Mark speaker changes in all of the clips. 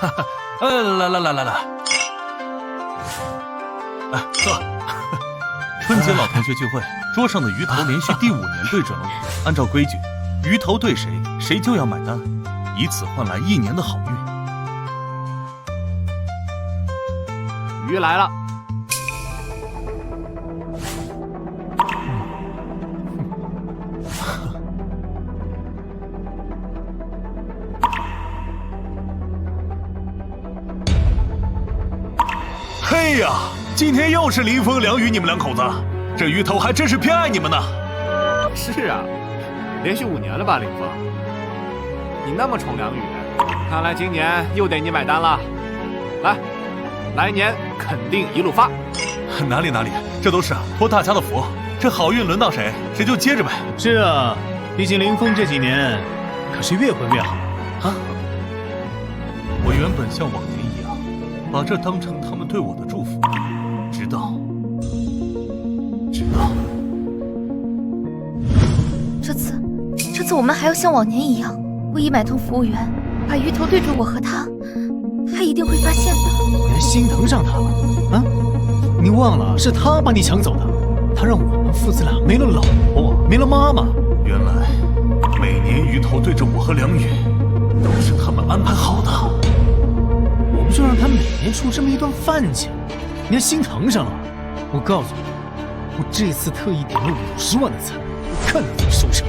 Speaker 1: 来，哎，坐。春节老同学聚会，桌上的鱼头连续第5年对准了我。按照规矩，鱼头对谁，谁就要买单，以此换来1年的好运。
Speaker 2: 鱼来了。
Speaker 1: 嘿呀，今天又是林峰、梁宇你们2口子，这鱼头还真是偏爱你们呢。
Speaker 2: 是啊，连续5年了吧，林峰？你那么宠梁宇，看来今年又得你买单了。来年肯定一路发。
Speaker 1: 哪里，这都是托大家的福，这好运轮到谁，谁就接着呗。
Speaker 3: 是啊，毕竟林峰这几年可是越混越好啊。
Speaker 1: 我原本像往年一样，把这当成他们对我的祝福，直到
Speaker 4: 这次我们还要像往年一样，故意买通服务员，把鱼头对准我和他一定会发现的。
Speaker 3: 你还心疼上他了啊？你忘了是他把你抢走的，他让我们父子俩没了老婆，没了妈妈。
Speaker 1: 原来每年鱼头对着我和梁宇，都是他们安排好的。
Speaker 3: 我不就让他每年出这么一顿饭钱，你还心疼上了？我告诉你，我这次特意点了50万的菜，看你怎么收场。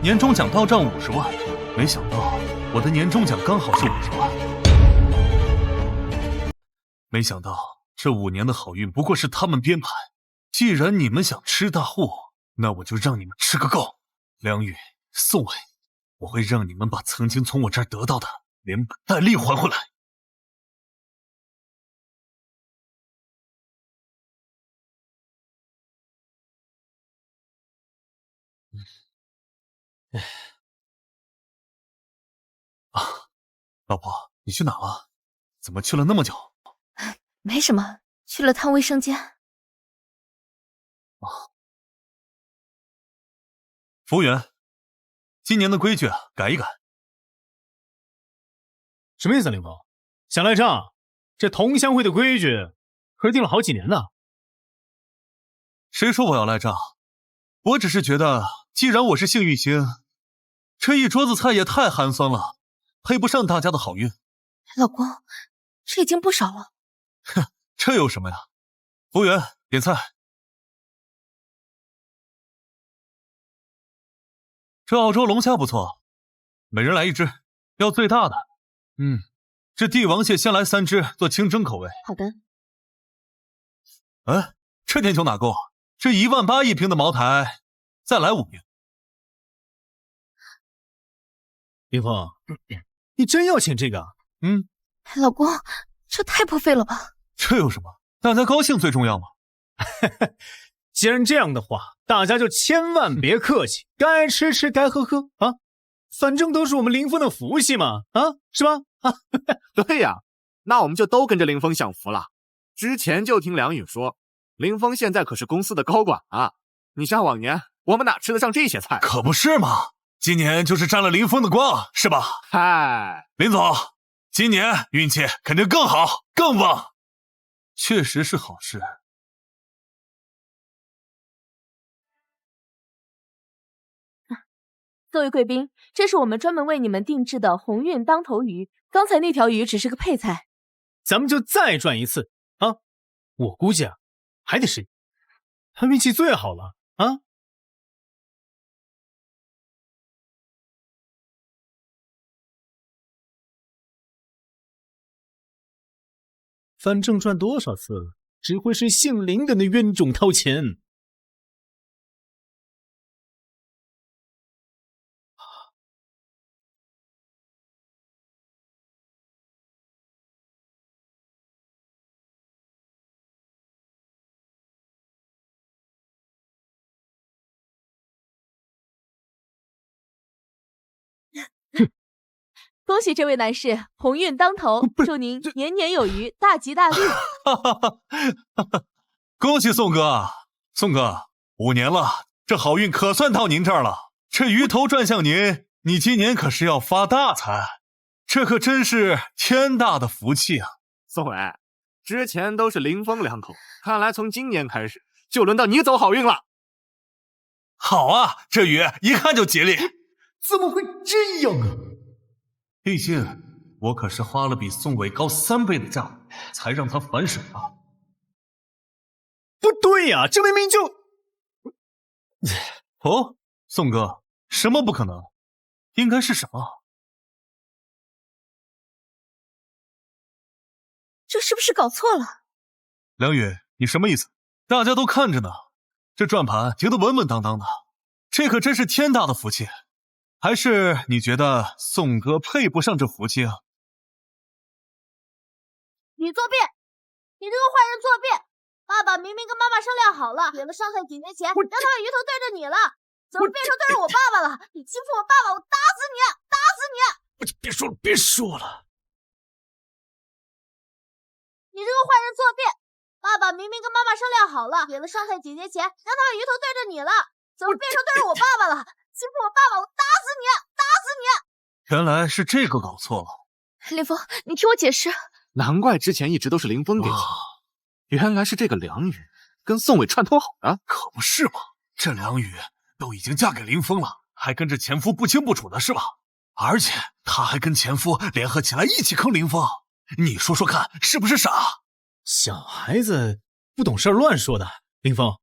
Speaker 1: 年终奖到账50万，没想到我的年终奖刚好是50万。没想到这5年的好运不过是他们编排。既然你们想吃大货，那我就让你们吃个够。梁宇、宋伟，我会让你们把曾经从我这儿得到的连本带利还回来。老婆，你去哪了？怎么去了那么久？
Speaker 4: 没什么，去了趟卫生间。
Speaker 1: 服务员，今年的规矩改一改。
Speaker 3: 什么意思，林峰？想赖账？这同乡会的规矩可是定了好几年呢。
Speaker 1: 谁说我要赖账？我只是觉得，既然我是幸运星，这一桌子菜也太寒酸了，配不上大家的好运。
Speaker 4: 老公，这已经不少了。
Speaker 1: 哼，这有什么呀？服务员，点菜。这澳洲龙虾不错，每人来1只，要最大的。这帝王蟹先来3只，做清蒸口味。
Speaker 4: 好的。
Speaker 1: 哎，这点酒哪够？这18000一瓶的茅台，再来5瓶。
Speaker 3: 林峰，你真要请这个？
Speaker 4: 老公，这太破费了吧？
Speaker 1: 这有什么？大家高兴最重要嘛。
Speaker 3: 既然这样的话，大家就千万别客气，该吃吃，该喝喝啊！反正都是我们林峰的福气嘛，啊，是吧？
Speaker 2: 对呀，那我们就都跟着林峰享福了。之前就听梁宇说，林峰现在可是公司的高管啊。你像往年，我们哪吃得上这些菜？
Speaker 1: 可不是嘛，今年就是沾了林峰的光，是吧？
Speaker 2: 嗨，
Speaker 1: 林总，今年运气肯定更好，更旺，确实是好事。
Speaker 5: 各位贵宾，这是我们专门为你们定制的鸿运当头鱼，刚才那条鱼只是个配菜。
Speaker 3: 咱们就再赚一次啊！我估计还得是你，他运气最好了啊！反正赚多少次，只会是姓林的那冤种掏钱。
Speaker 5: 恭喜这位男士鸿运当头，祝您年年有余，大吉大利。
Speaker 1: 恭喜宋哥，宋哥，5年了，这好运可算到您这儿了。这鱼头转向您，你今年可是要发大财，这可真是天大的福气啊！
Speaker 2: 宋伟，之前都是林峰两口，看来从今年开始就轮到你走好运了。
Speaker 1: 好啊，这鱼一看就吉利。
Speaker 3: 怎么会这样啊？
Speaker 1: 毕竟我可是花了比宋伟高3倍的价才让他反水啊！
Speaker 3: 不对呀，这明明就……
Speaker 1: 哦，宋哥，什么不可能？应该是什么？
Speaker 4: 这是不是搞错了？
Speaker 1: 梁宇，你什么意思？大家都看着呢，这转盘停得稳稳当当的，这可真是天大的福气。还是你觉得宋哥配不上这福气啊？
Speaker 6: 你作弊！你这个坏人作弊！爸爸明明跟妈妈商量好了，给了上菜几年钱，让他把鱼头对着你了，怎么变成对着我爸爸了？你欺负我爸爸，我打死你！打死你！
Speaker 3: 别说了，别说了！
Speaker 6: 你这个坏人作弊！爸爸明明跟妈妈商量好了，给了上菜几年钱，让他把鱼头对着你了，怎么变成对着我爸爸了？欺负我爸爸，我打死你！打死你！
Speaker 1: 原来是这个搞错了。
Speaker 4: 林峰，你听我解释。
Speaker 2: 难怪之前一直都是林峰给钱，原来是这个梁宇跟宋伟串通好的。
Speaker 1: 可不是嘛，这梁宇都已经嫁给林峰了，还跟着前夫不清不楚的是吧？而且他还跟前夫联合起来一起坑林峰，你说说看，是不是傻？
Speaker 3: 小孩子不懂事乱说的。林峰，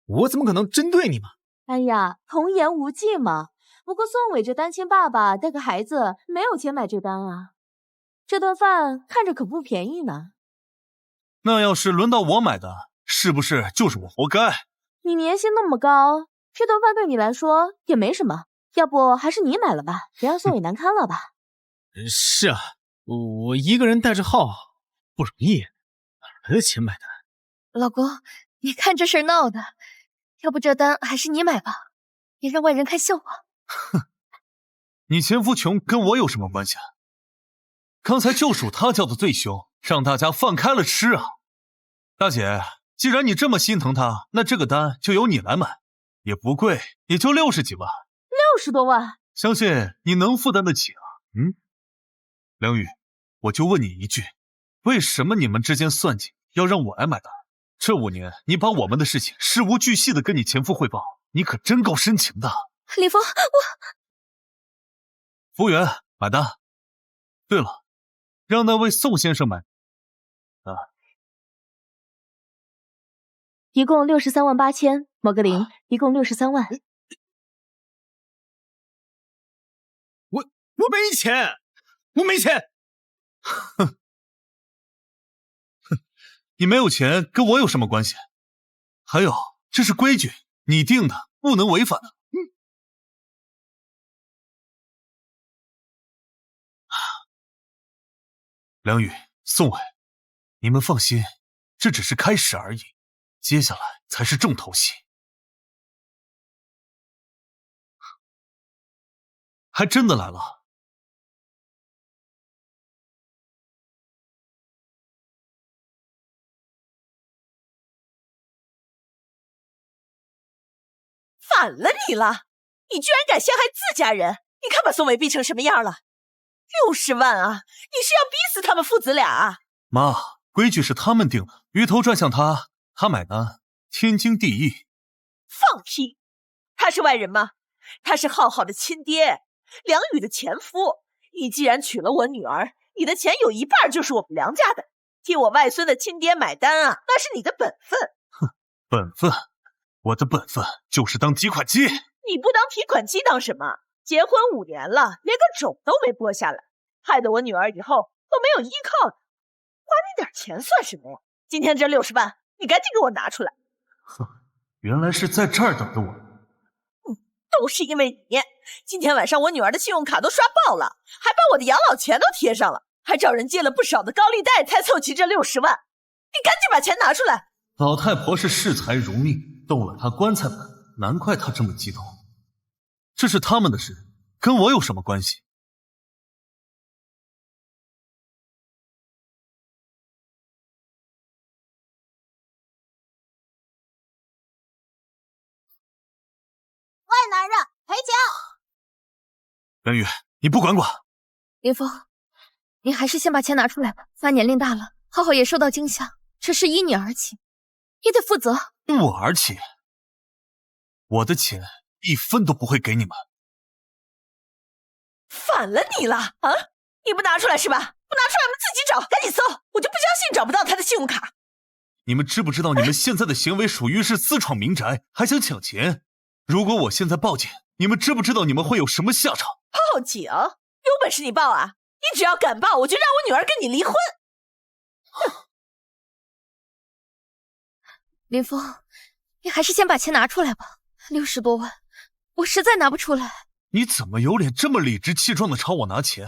Speaker 3: 我怎么可能针对你嘛？
Speaker 5: 哎呀，童言无忌嘛。不过宋伟这单亲爸爸带个孩子，没有钱买这单啊。这顿饭看着可不便宜呢。
Speaker 1: 那要是轮到我买单，是不是就是我活该？
Speaker 5: 你年薪那么高，这顿饭对你来说也没什么。要不还是你买了吧，别让宋伟难堪了吧。
Speaker 3: 是啊，我一个人带着号不容易，哪来的钱买单？
Speaker 4: 老公，你看这事儿闹的，要不这单还是你买吧，别让外人看笑话。
Speaker 1: 哼，你前夫穷跟我有什么关系？刚才就属他叫的最凶，让大家放开了吃啊！大姐，既然你这么心疼他，那这个单就由你来买，也不贵，也就60几万
Speaker 5: ，60多万，
Speaker 1: 相信你能负担得起啊。梁宇，我就问你一句，为什么你们之间算计要让我来买单？这5年你把我们的事情事无巨细的跟你前夫汇报，你可真够深情的。
Speaker 4: 林峰，
Speaker 1: 服务员，买单。对了，让那位宋先生买。
Speaker 5: 一共63万8千，某个零，一共63万。
Speaker 3: 我没钱，我没钱。
Speaker 1: 哼，你没有钱跟我有什么关系？还有，这是规矩，你定的，不能违反的。梁宇、宋伟，你们放心，这只是开始而已，接下来才是重头戏。还真的来了。
Speaker 7: 反了你了！你居然敢陷害自家人！你看把宋伟逼成什么样了？60万啊！你是要逼死他们父子俩啊？
Speaker 1: 妈，规矩是他们定的，鱼头转向他，他买单，天经地义。
Speaker 7: 放屁！他是外人吗？他是浩浩的亲爹，梁宇的前夫。你既然娶了我女儿，你的钱有一半就是我们梁家的，替我外孙的亲爹买单啊，那是你的本分。
Speaker 1: 哼，本分？我的本分就是当提款机。
Speaker 7: 你不当提款机当什么？结婚5年了，连个种都没剥下来，害得我女儿以后都没有依靠，花你点钱算什么呀？今天这60万，你赶紧给我拿出来！
Speaker 1: 哼，原来是在这儿等着我。
Speaker 7: 都是因为你！今天晚上我女儿的信用卡都刷爆了，还把我的养老钱都贴上了，还找人借了不少的高利贷才凑齐这60万。你赶紧把钱拿出来！
Speaker 1: 老太婆是视财如命，动了她棺材本，难怪她这么激动。这是他们的事，跟我有什么关系？
Speaker 6: 坏男人，赔钱！
Speaker 1: 梁宇，你不管管。
Speaker 4: 林峰，你还是先把钱拿出来吧。3年龄大了，浩浩也受到惊吓，这事依你而起，你得负责。
Speaker 1: 不而起，我的钱1分都不会给你们。
Speaker 7: 反了你了啊！你不拿出来是吧？不拿出来我们自己找，赶紧搜！我就不相信找不到他的信用卡。
Speaker 1: 你们知不知道你们现在的行为属于是私闯民宅，还想抢钱？如果我现在报警，你们知不知道你们会有什么下场？
Speaker 7: 报警？有本事你报啊！你只要敢报，我就让我女儿跟你离婚。
Speaker 4: 林峰，你还是先把钱拿出来吧，60多万，我实在拿不出来。
Speaker 1: 你怎么有脸这么理直气壮的朝我拿钱？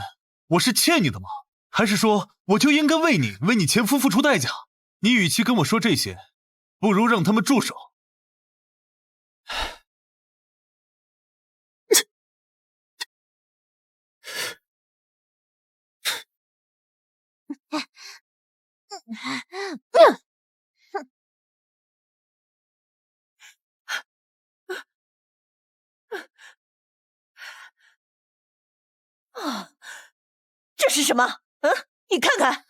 Speaker 1: 我是欠你的吗？还是说我就应该为你前夫付出代价？你与其跟我说这些，不如让他们住手。
Speaker 7: 这是什么？你看看，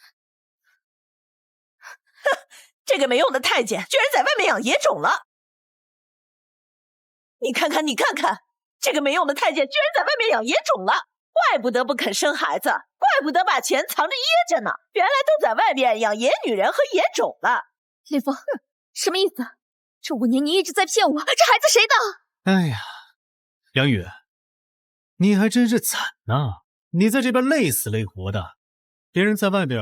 Speaker 7: 这个没用的太监居然在外面养野种了！你看看，这个没用的太监居然在外面养野种了！怪不得不肯生孩子，怪不得把钱藏着掖着呢，原来都在外面养野女人和野种了。
Speaker 4: 林峰，什么意思？这5年你一直在骗我，这孩子谁的？
Speaker 3: 哎呀，梁宇，你还真是惨呐！你在这边累死累活的，别人在外边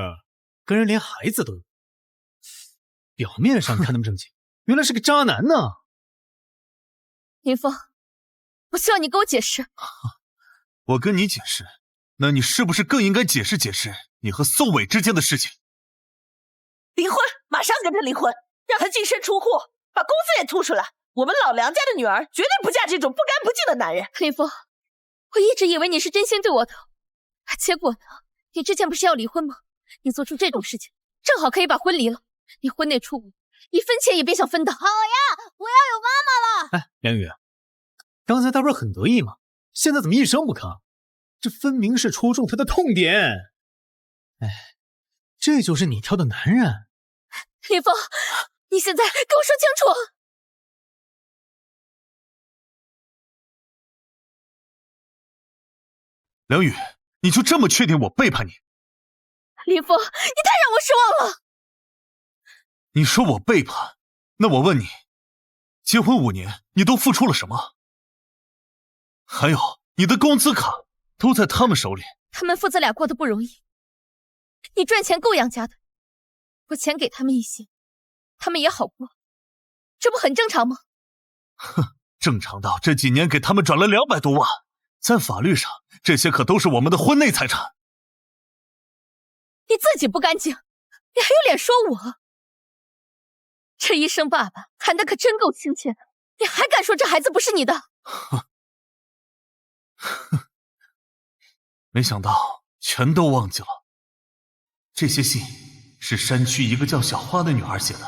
Speaker 3: 跟人连孩子都有。表面上看那么正经，原来是个渣男呢。
Speaker 4: 林峰，我希望你给我解释。
Speaker 1: 我跟你解释，那你是不是更应该解释你和宋伟之间的事情？
Speaker 7: 离婚，马上跟他离婚，让他净身出户，把工资也吐出来。我们老梁家的女儿绝对不嫁这种不干不净的男人。
Speaker 4: 林峰，我一直以为你是真心对我的，结果呢？你之前不是要离婚吗？你做出这种事情，正好可以把婚离了。你婚内出轨，1分钱也别想分到。
Speaker 6: 好呀，我要有妈妈了。
Speaker 3: 哎，梁宇，刚才他不是很得意吗？现在怎么一声不吭？这分明是戳中他的痛点。哎，这就是你挑的男人。
Speaker 4: 林峰，你现在给我说清楚。
Speaker 1: 梁宇，你就这么确定我背叛你？
Speaker 4: 林峰，你太让我失望了。
Speaker 1: 你说我背叛，那我问你，结婚5年，你都付出了什么？还有，你的工资卡都在他们手里，
Speaker 4: 他们父子俩过得不容易，你赚钱够养家的，我钱给他们一些，他们也好过，这不很正常吗？
Speaker 1: 哼，正常到这几年给他们转了200多万，在法律上，这些可都是我们的婚内财产。
Speaker 4: 你自己不干净，你还有脸说我？这一声爸爸喊得可真够亲切的，你还敢说这孩子不是你的？
Speaker 1: 没想到全都忘记了，这些信是山区一个叫小花的女孩写的。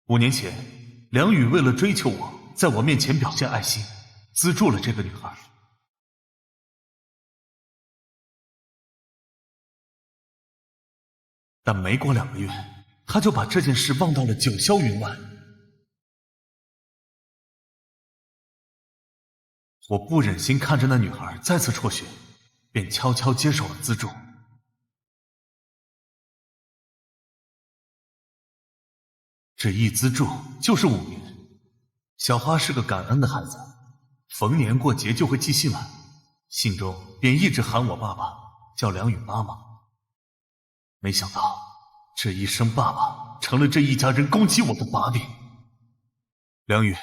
Speaker 1: 5年前，梁宇为了追求我，在我面前表现爱心，资助了这个女孩。但没过2个月，他就把这件事忘到了九霄云外。我不忍心看着那女孩再次辍学，便悄悄接手了资助。这一资助就是5年。小花是个感恩的孩子，逢年过节就会寄信来，信中便一直喊我爸爸，叫梁宇妈妈。没想到这一声爸爸成了这一家人攻击我的把柄。梁宇，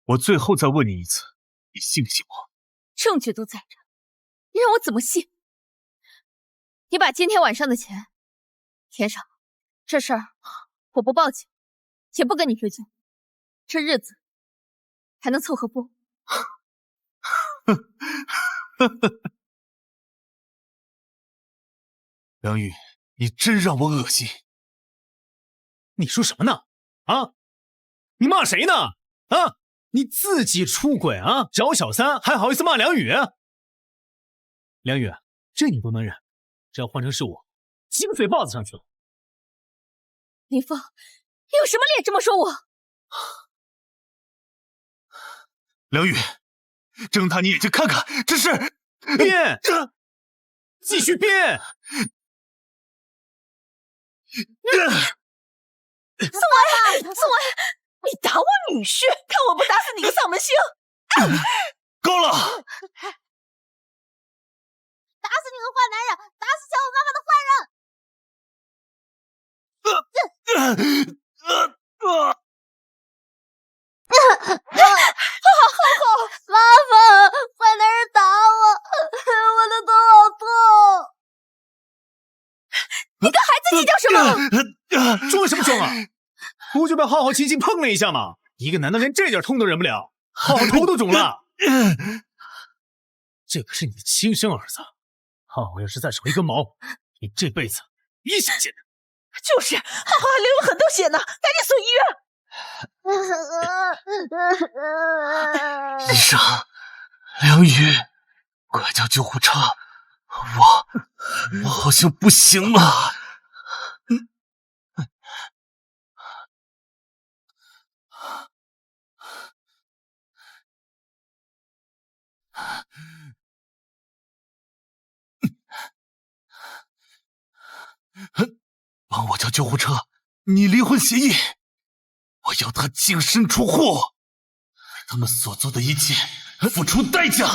Speaker 1: 我最后再问你一次，你信不信我？
Speaker 4: 证据都在这，你让我怎么信？你把今天晚上的钱填上，这事儿我不报警，也不跟你追究，这日子还能凑合不？
Speaker 1: 梁宇，你真让我恶心！
Speaker 3: 你说什么呢？啊，你骂谁呢？啊，你自己出轨啊，找小三还好意思骂梁宇？梁宇，这你不能忍，这要换成是我，鸡巴嘴巴子上去了。
Speaker 4: 林峰，你有什么脸这么说我？
Speaker 1: 梁宇，睁大你眼睛看看，这是
Speaker 3: 编，继续编。
Speaker 7: 宋伟，你打我女婿，看我不打死你个丧门星！
Speaker 1: 够了！
Speaker 6: 打死你个坏男人，打死抢我妈妈的坏人！妈妈，坏男人打我，我的头好痛！
Speaker 4: 你跟孩子计较什么？
Speaker 3: 装什么装啊？不就被浩浩轻轻碰了一下吗？一个男的连这点痛都忍不了，浩浩头都肿了。这可是你的亲生儿子，浩浩要是再少一根毛，你这辈子别想见他。
Speaker 7: 就是，浩浩还流了很多血呢，赶紧送医院。
Speaker 1: 医生，梁宇，快叫救护车！我好像不行了。帮我叫救护车！你离婚协议，我要他净身出户，为他们所做的一切付出代价。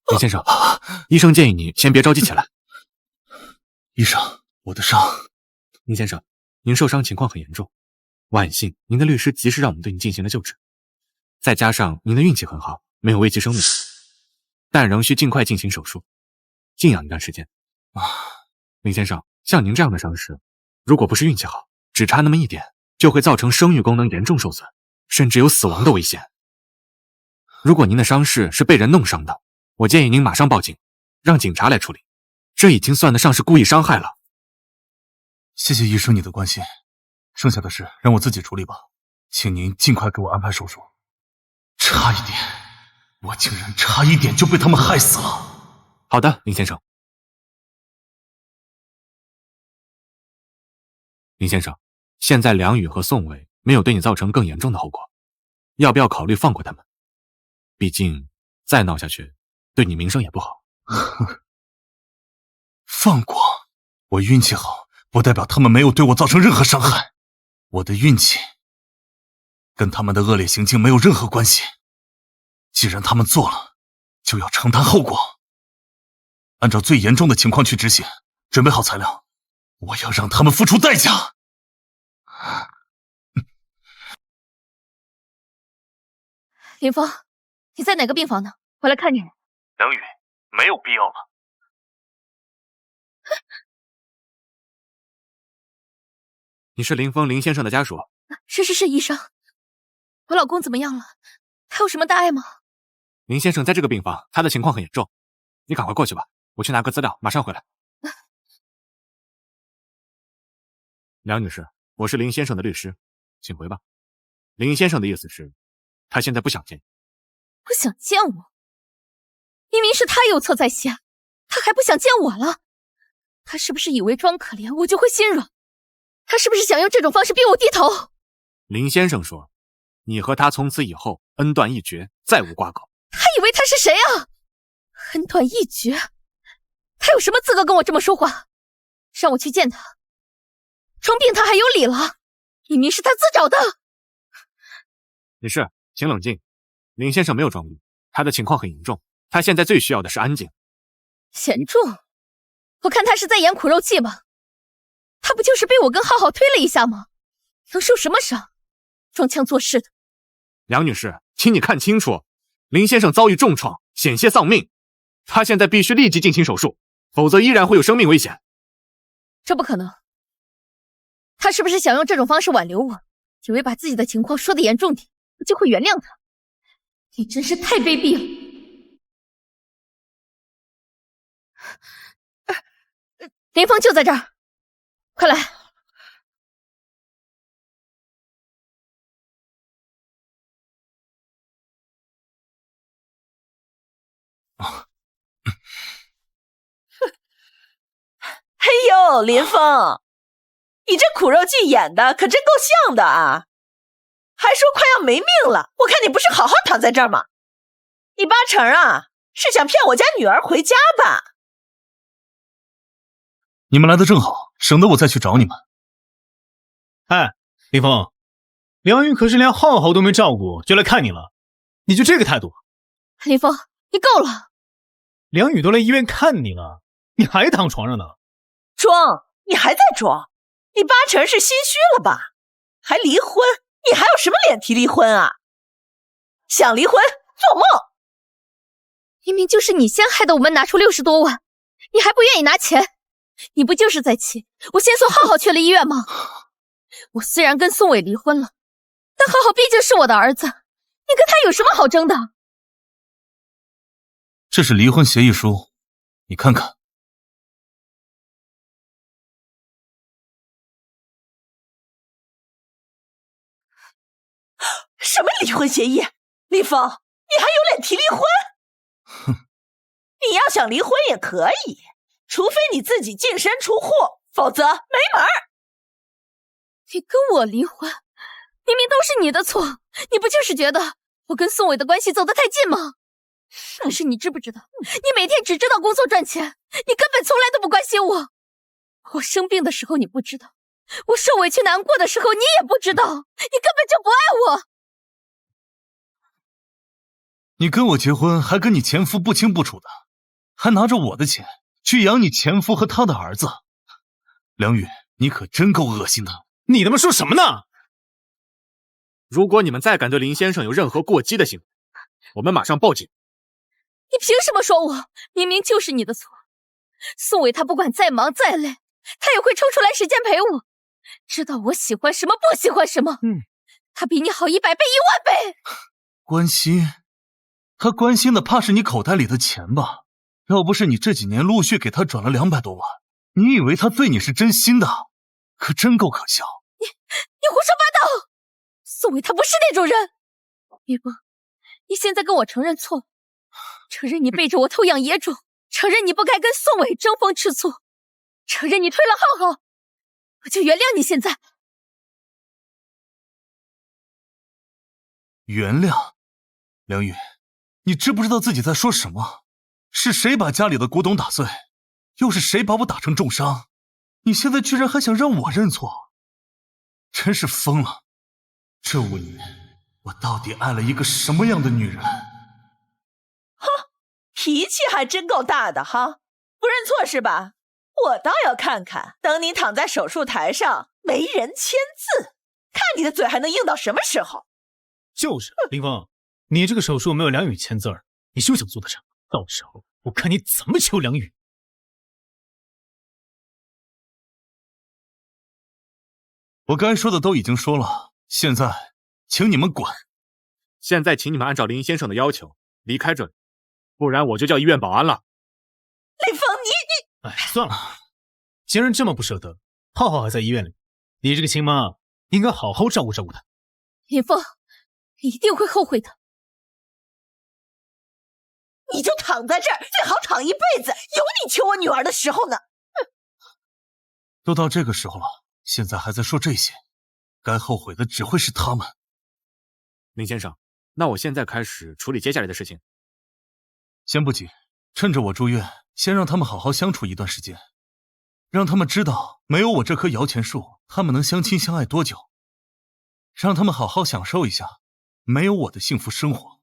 Speaker 2: 林先生，医生建议你先别着急起来。
Speaker 1: 医生，我的伤。
Speaker 2: 林先生，您受伤情况很严重，万幸您的律师及时让我们对你进行了救治，再加上您的运气很好，没有危及生命，但仍需尽快进行手术，静养一段时间。林先生，像您这样的伤势，如果不是运气好，只差那么一点，就会造成生育功能严重受损，甚至有死亡的危险。如果您的伤势是被人弄伤的，我建议您马上报警，让警察来处理，这已经算得上是故意伤害了。
Speaker 1: 谢谢医生你的关心，剩下的事让我自己处理吧，请您尽快给我安排手术。差一点，我竟然差一点就被他们害死了。
Speaker 2: 好的，林先生。林先生，现在梁宇和宋伟没有对你造成更严重的后果，要不要考虑放过他们？毕竟再闹下去对你名声也不好。
Speaker 1: 放过？我运气好不代表他们没有对我造成任何伤害，我的运气跟他们的恶劣行径没有任何关系。既然他们做了，就要承担后果，按照最严重的情况去执行。准备好材料，我要让他们付出代价。
Speaker 4: 林峰，你在哪个病房呢？我来看你。
Speaker 1: 梁宇，没有必要了。
Speaker 2: 你是林峰林先生的家属？
Speaker 4: 是，医生。我老公怎么样了？他有什么大碍吗？
Speaker 2: 林先生在这个病房，他的情况很严重，你赶快过去吧，我去拿个资料，马上回来。梁女士，我是林先生的律师，请回吧。林先生的意思是，他现在不想见你。
Speaker 4: 不想见我？明明是他有错在先，他还不想见我了？他是不是以为装可怜我就会心软？他是不是想用这种方式逼我低头？
Speaker 2: 林先生说，你和他从此以后恩断义绝，再无瓜葛。
Speaker 4: 他以为他是谁啊？恩断义绝？他有什么资格跟我这么说话？让我去见他，装病他还有理了？明明是他自找的。
Speaker 2: 女士，请冷静。林先生没有装病，他的情况很严重，他现在最需要的是安静。
Speaker 4: 严重？我看他是在演苦肉计吧。他不就是被我跟浩浩推了一下吗？能受什么伤？装腔作势的。
Speaker 2: 梁女士，请你看清楚，林先生遭遇重创，险些丧命，他现在必须立即进行手术，否则依然会有生命危险。
Speaker 4: 这不可能。他是不是想用这种方式挽留我？以为把自己的情况说得严重点，我就会原谅他？你真是太卑鄙了！林峰就在这儿，快来！
Speaker 7: 嘿呦，林峰，你这苦肉计演的可真够像的啊！还说快要没命了，我看你不是好好躺在这儿吗？你八成啊是想骗我家女儿回家吧？
Speaker 1: 你们来的正好，省得我再去找你们。
Speaker 3: 哎，林峰，梁宇可是连浩浩都没照顾就来看你了，你就这个态度？
Speaker 4: 林峰，你够了！
Speaker 3: 梁宇都来医院看你了，你还躺床上呢？
Speaker 7: 装？你还在装？你八成是心虚了吧？还离婚？你还有什么脸提离婚啊？想离婚？做梦！
Speaker 4: 明明就是你先害得我们拿出60多万，你还不愿意拿钱，你不就是在气我先送浩浩去了医院吗？我虽然跟宋伟离婚了，但浩浩毕竟是我的儿子，你跟他有什么好争的？
Speaker 1: 这是离婚协议书，你看看。
Speaker 7: 什么离婚协议？林峰，你还有脸提离婚？
Speaker 1: 哼，
Speaker 7: 你要想离婚也可以，除非你自己净身出户，否则没门儿。
Speaker 4: 你跟我离婚，明明都是你的错，你不就是觉得我跟宋伟的关系走得太近吗？可是你知不知道，你每天只知道工作赚钱，你根本从来都不关心我。我生病的时候你不知道，我受委屈难过的时候你也不知道，你根本就不爱我。
Speaker 1: 你跟我结婚还跟你前夫不清不楚的，还拿着我的钱去养你前夫和他的儿子。梁宇，你可真够恶心的。
Speaker 3: 你他妈说什么呢？
Speaker 2: 如果你们再敢对林先生有任何过激的行为，我们马上报警。
Speaker 4: 你凭什么说我？明明就是你的错。宋伟他不管再忙再累，他也会抽出来时间陪我，知道我喜欢什么不喜欢什么。他比你好100倍10000倍。
Speaker 1: 关心？他关心的怕是你口袋里的钱吧？要不是你这几年陆续给他转了200多万，你以为他对你是真心的？可真够可笑。
Speaker 4: 你胡说八道！宋伟他不是那种人。雨波，你现在跟我承认错，承认你背着我偷养野种，承认你不该跟宋伟争风吃醋，承认你推了浩浩，我就原谅你。现在
Speaker 1: 原谅？梁宇，你知不知道自己在说什么？是谁把家里的古董打碎？又是谁把我打成重伤？你现在居然还想让我认错？真是疯了！这5年，我到底爱了一个什么样的女人？
Speaker 7: 哼，脾气还真够大的哈！不认错是吧？我倒要看看，等你躺在手术台上没人签字，看你的嘴还能硬到什么时候！
Speaker 3: 就是林峰，你这个手术没有梁宇签字儿，你休想做得成。到时候我看你怎么求梁宇。
Speaker 1: 我该说的都已经说了，现在请你们滚。
Speaker 2: 现在请你们按照林先生的要求离开这里，不然我就叫医院保安了。
Speaker 7: 林峰，你……
Speaker 3: 哎，算了，既然这么不舍得，浩浩还在医院里，你这个亲妈应该好好照顾照顾他。
Speaker 4: 林峰，你一定会后悔的。
Speaker 7: 你就躺在这儿，最好躺一辈子，有你求我女儿的时候呢。
Speaker 1: 都到这个时候了，现在还在说这些，该后悔的只会是他们。
Speaker 2: 林先生，那我现在开始处理接下来的事情。
Speaker 1: 先不急，趁着我住院，先让他们好好相处一段时间，让他们知道没有我这棵摇钱树，他们能相亲相爱多久，让他们好好享受一下没有我的幸福生活。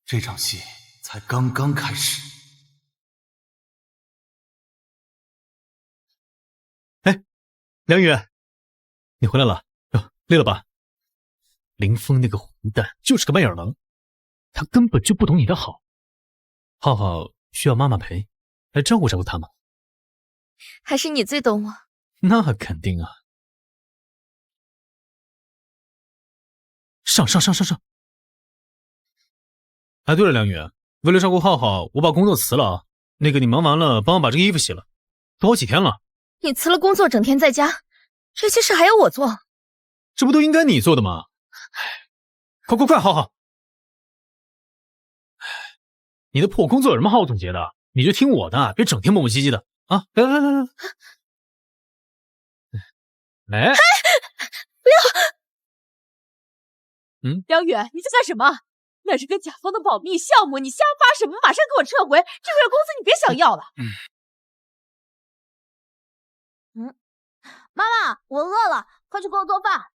Speaker 1: 这场戏才刚刚开始。
Speaker 3: 哎，梁宇，你回来了，累了吧？林峰那个混蛋就是个卖眼狼，他根本就不懂你的好。浩浩需要妈妈陪，来照顾照顾他吗？
Speaker 4: 还是你最懂我。
Speaker 3: 那肯定啊。上！哎，对了，梁宇，为了照顾浩浩，我把工作辞了啊。那个，你忙完了，帮我把这个衣服洗了，都好几天了。
Speaker 4: 你辞了工作，整天在家，这些事还要我做？
Speaker 3: 这不都应该你做的吗？快，浩浩！你的破工作有什么好总结的？你就听我的，别整天磨磨唧唧的啊！来，
Speaker 4: 不要！
Speaker 5: 梁宇，你在干什么？那是跟甲方的保密项目，你瞎发什么？马上给我撤回！这个月工资你别想要了。
Speaker 6: 妈妈，我饿了，快去给我做饭。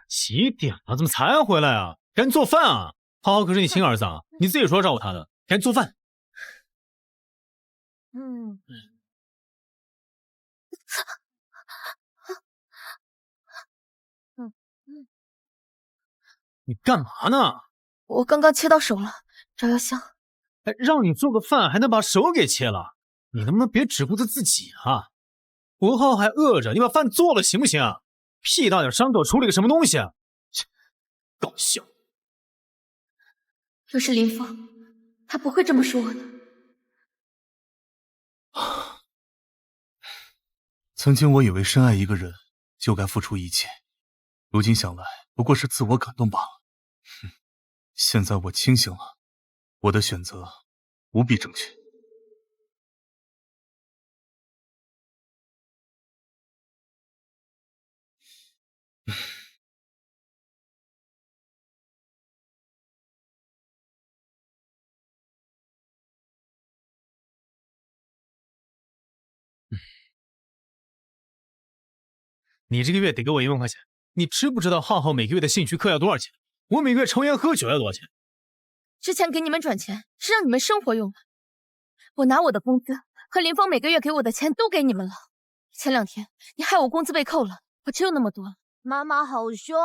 Speaker 3: 几点了？怎么才回来啊？赶紧做饭啊！浩浩可是你亲儿子啊，你自己说要照顾他的，赶紧做饭。你干嘛呢？
Speaker 4: 我刚刚切到手了，照药香。
Speaker 3: 哎，让你做个饭还能把手给切了，你能不能别只顾着自己啊？博浩还饿着，你把饭做了行不行啊？屁大点伤口处理个什么东西啊？搞笑！
Speaker 4: 要是林峰，他不会这么说我的。
Speaker 1: 曾经我以为深爱一个人就该付出一切，如今想来不过是自我感动罢了。现在我清醒了，我的选择无比正确。
Speaker 3: 你这个月得给我1万块钱，你知不知道浩浩每个月的兴趣课要多少钱？我每个月抽烟喝酒要多少钱？
Speaker 4: 之前给你们转钱是让你们生活用的，我拿我的工资和林峰每个月给我的钱都给你们了。前2天你害我工资被扣了，我只有那么多了。
Speaker 6: 妈妈好凶！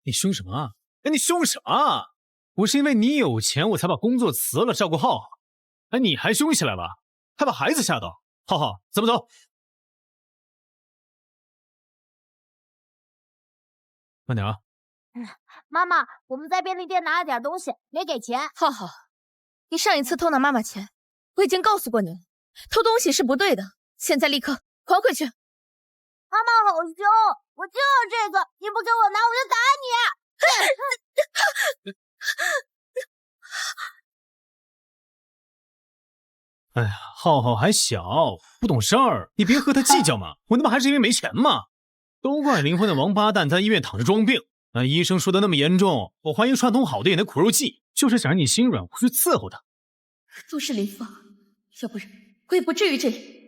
Speaker 3: 你凶什么啊？哎，你凶什么啊？我是因为你有钱，我才把工作辞了，照顾浩浩。哎，你还凶起来了，还把孩子吓到。浩浩，怎么走？慢点啊！
Speaker 6: 妈妈，我们在便利店拿了点东西，没给钱。
Speaker 4: 浩浩，你上一次偷拿妈妈钱，我已经告诉过你了，偷东西是不对的。现在立刻还回去！
Speaker 6: 妈妈好凶，我就要这个，你不给我拿，我就打你！
Speaker 3: 哎呀，浩浩还小，不懂事儿，你别和他计较嘛。我他妈还是因为没钱嘛。都怪林峰的王八蛋在医院躺着装病，那医生说的那么严重，我怀疑串通好的演的苦肉计，就是想让你心软，我去伺候他。
Speaker 4: 都是林峰，要不然我也不至于这里。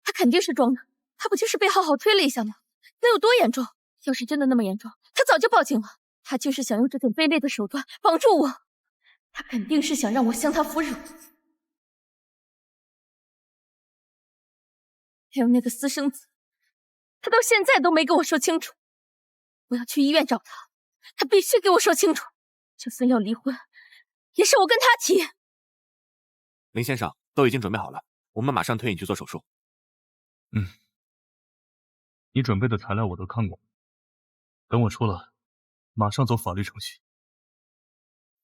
Speaker 4: 他肯定是装的，他不就是被浩浩推了一下吗？能有多严重？要是真的那么严重，他早就报警了。他就是想用这种卑劣的手段绑住我，他肯定是想让我向他服软。还有那个私生子，他到现在都没跟我说清楚。我要去医院找他，他必须给我说清楚。就算要离婚，也是我跟他提。
Speaker 2: 林先生，都已经准备好了，我们马上推你去做手术。
Speaker 1: 你准备的材料我都看过，等我出了，马上走法律程序。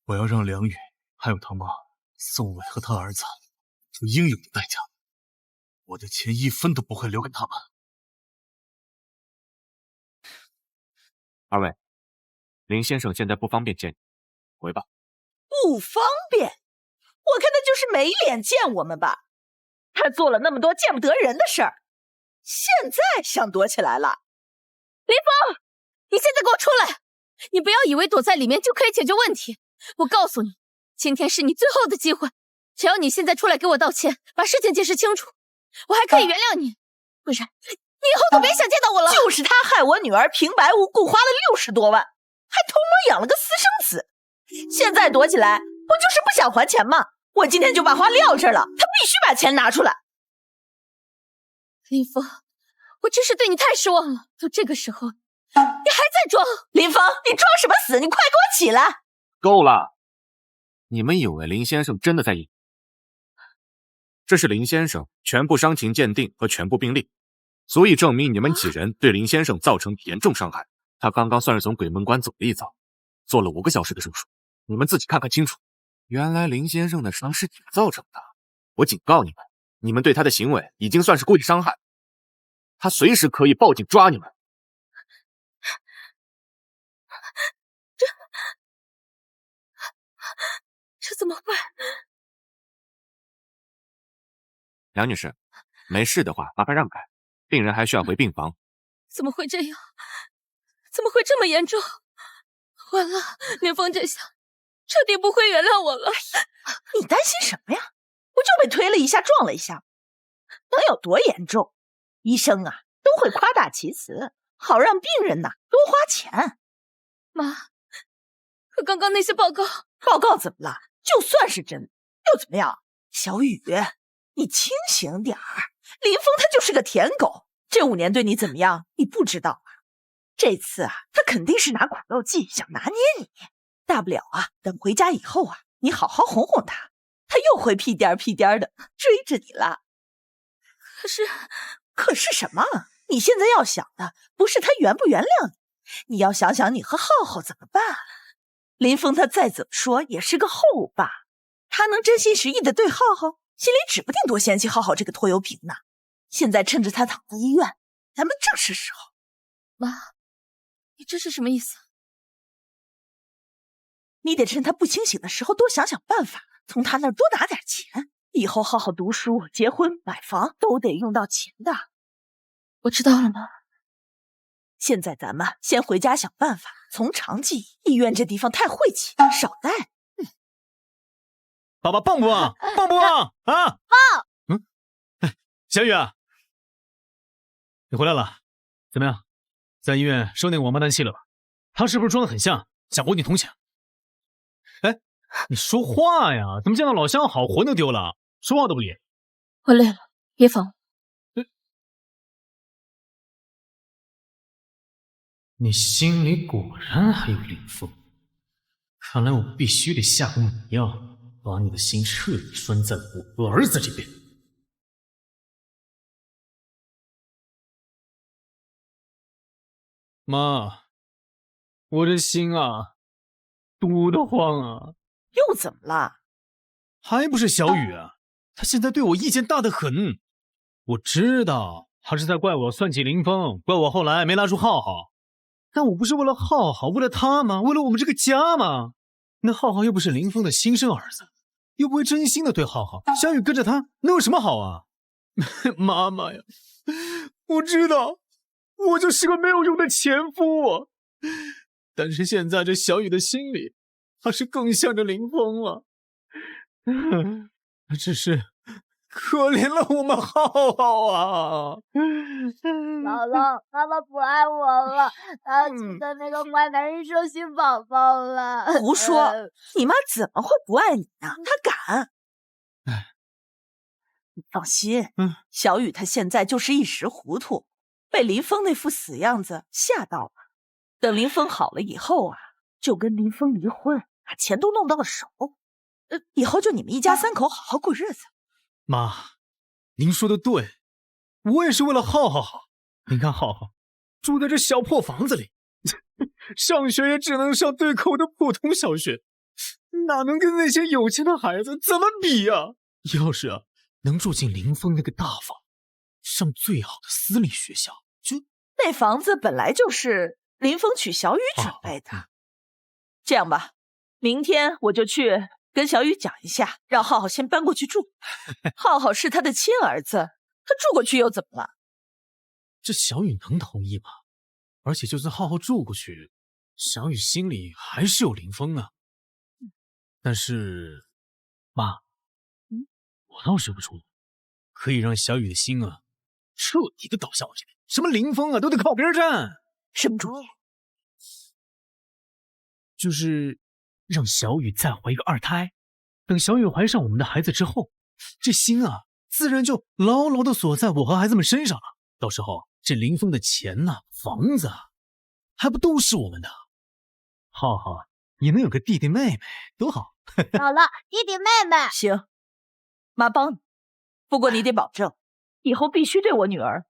Speaker 1: 我要让梁宇还有他妈宋伟和他儿子付应有的代价，我的钱1分都不会留给他们。
Speaker 2: 二位，林先生现在不方便见你，回吧。
Speaker 7: 不方便？我看他就是没脸见我们吧。他做了那么多见不得人的事儿，现在想躲起来了。
Speaker 4: 林峰，你现在给我出来！你不要以为躲在里面就可以解决问题。我告诉你，今天是你最后的机会，只要你现在出来给我道歉，把事情解释清楚，我还可以原谅你。不然，你以后都别想见到我了。
Speaker 7: 就是他害我女儿平白无故花了60多万，还偷摸养了个私生子，现在躲起来，不就是不想还钱吗？我今天就把话撂这儿了，他必须把钱拿出来。
Speaker 4: 林峰，我真是对你太失望了，都这个时候，你还在装。
Speaker 7: 林峰，你装什么死？你快给我起来！
Speaker 2: 够了！你们以为林先生真的在演？这是林先生全部伤情鉴定和全部病历，足以证明你们几人对林先生造成严重伤害。他刚刚算是从鬼门关走了一遭，做了5个小时的手术，你们自己看看清楚。原来林先生的伤是你们造成的，我警告你们，你们对他的行为已经算是故意伤害，他随时可以报警抓你们。
Speaker 4: 这怎么会？
Speaker 2: 梁女士，没事的话麻烦让开，病人还需要回病房。
Speaker 4: 怎么会这样？怎么会这么严重？完了，林峰这下彻底不会原谅我了。
Speaker 7: 你担心什么呀？不就被推了一下，撞了一下，能有多严重？医生啊，都会夸大其词，好让病人呐多花钱。
Speaker 4: 妈，可刚刚那些报告
Speaker 7: 怎么了？就算是真的，又怎么样？小雨，你清醒点儿。林峰他就是个舔狗，这5年对你怎么样，你不知道啊？这次啊，他肯定是拿苦肉计，想拿捏你。大不了啊，等回家以后啊，你好好哄哄他，他又会屁颠儿屁颠儿的追着你了。可是什么？你现在要想的不是他原不原谅你，你要想想你和浩浩怎么办。林峰他再怎么说也是个后爸，他能真心实意的对浩浩，心里指不定多嫌弃浩浩这个拖油瓶呢。现在趁着他躺在医院，咱们正是时候。
Speaker 4: 妈，你这是什么意思？
Speaker 7: 你得趁他不清醒的时候多想想办法，从他那儿多拿点钱。以后浩浩读书、结婚、买房都得用到钱的。
Speaker 4: 我知道了，妈。
Speaker 7: 现在咱们先回家想办法，从长计议。医院这地方太晦气，少带。
Speaker 3: 爸爸棒不棒？棒不棒啊？棒！哎，小雨啊，你回来了，怎么样？在医院收那个王八蛋戏了吧？他是不是装得很像，想博你同情？哎，你说话呀！怎么见到老相好，魂都丢了，说话都不理？
Speaker 4: 我累了，别烦我。
Speaker 3: 你心里果然还有林峰，看来我必须得下个猛药，把你的心彻底拴在我儿子这边。妈，我这心啊，堵得慌啊！
Speaker 7: 又怎么了？
Speaker 3: 还不是小雨啊，他现在对我意见大得很。我知道他是在怪我算计林峰，怪我后来没拉住浩浩。但我不是为了浩浩，为了他吗？为了我们这个家吗？那浩浩又不是林峰的亲生儿子，又不会真心的对浩浩，小雨跟着他能有什么好啊？妈妈呀，我知道我就是个没有用的前夫，但是现在这小雨的心里还是更向着林峰了。只是可怜了我们浩浩啊！
Speaker 6: 姥姥，妈妈不爱我了，她记得那个坏男人生新宝宝了。
Speaker 7: 胡说！你妈怎么会不爱你呢？她敢！你放心，小雨她现在就是一时糊涂，被林峰那副死样子吓到了。等林峰好了以后啊，就跟林峰离婚，把钱都弄到手。以后就你们一家3口好好过日子。
Speaker 3: 妈，您说的对，我也是为了浩浩好。您看浩浩住在这小破房子里，上学也只能上对口的普通小学，哪能跟那些有钱的孩子怎么比啊？要是能住进林峰那个大房，上最好的私立学校，
Speaker 7: 那房子本来就是林峰娶小雨准备的。这样吧，明天我就去跟小雨讲一下，让浩浩先搬过去住。浩浩是他的亲儿子，他住过去又怎么了？
Speaker 3: 这小雨能同意吗？而且就算浩浩住过去，小雨心里还是有林峰啊。但是，妈，我倒是有个主意，可以让小雨的心啊彻底的倒向我这边，什么林峰啊都得靠边站。
Speaker 7: 什么主意？
Speaker 3: 就是让小雨再怀一个2胎，等小雨怀上我们的孩子之后，这心啊自然就牢牢的锁在我和孩子们身上了。到时候这林峰的钱啊、房子啊，还不都是我们的？浩浩也能有个弟弟妹妹，多好！
Speaker 6: 好了，弟弟妹妹。
Speaker 7: 行，妈帮你。不过你得保证，以后必须对我女儿，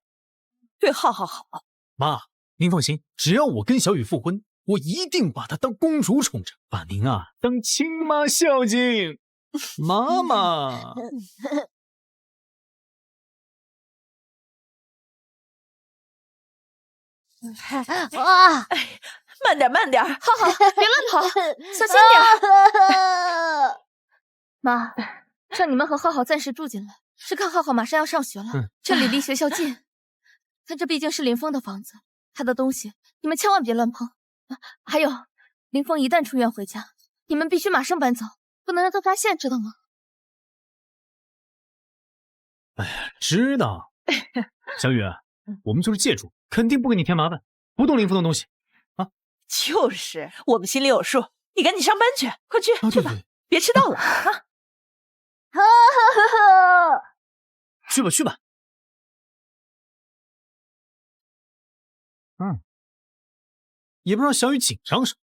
Speaker 7: 对浩浩好。
Speaker 3: 妈，您放心，只要我跟小雨复婚，我一定把她当公主宠着，把您啊当亲妈孝敬。妈妈。
Speaker 6: 啊！
Speaker 7: 慢点，慢点，
Speaker 4: 浩浩，别乱跑，小心点。妈，让你们和浩浩暂时住进来，是看浩浩马上要上学了，这里离学校近。但这毕竟是林峰的房子，他的东西你们千万别乱碰。还有，林峰一旦出院回家，你们必须马上搬走，不能让他发现，知道吗？
Speaker 3: 哎呀，知道。小雨，我们就是借住，肯定不给你添麻烦，不动林峰的东西啊。
Speaker 7: 就是，我们心里有数。你赶紧上班去，快去，去吧，别迟到了啊！
Speaker 3: 去吧，去吧。也不让小雨紧张什么。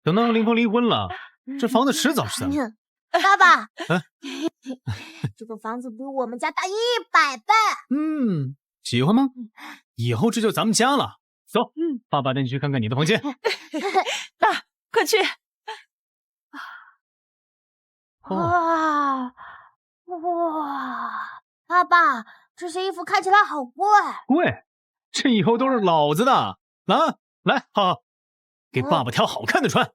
Speaker 3: 等到林峰离婚了，这房子迟早是咱们。
Speaker 6: 爸爸，这个房子比我们家大100倍。
Speaker 3: 喜欢吗？以后这就咱们家了。走，爸爸带你去看看你的房间。
Speaker 7: 快去！
Speaker 6: 哇，爸爸，这些衣服看起来好贵。
Speaker 3: 贵？这以后都是老子的。来，好，给爸爸挑好看的穿。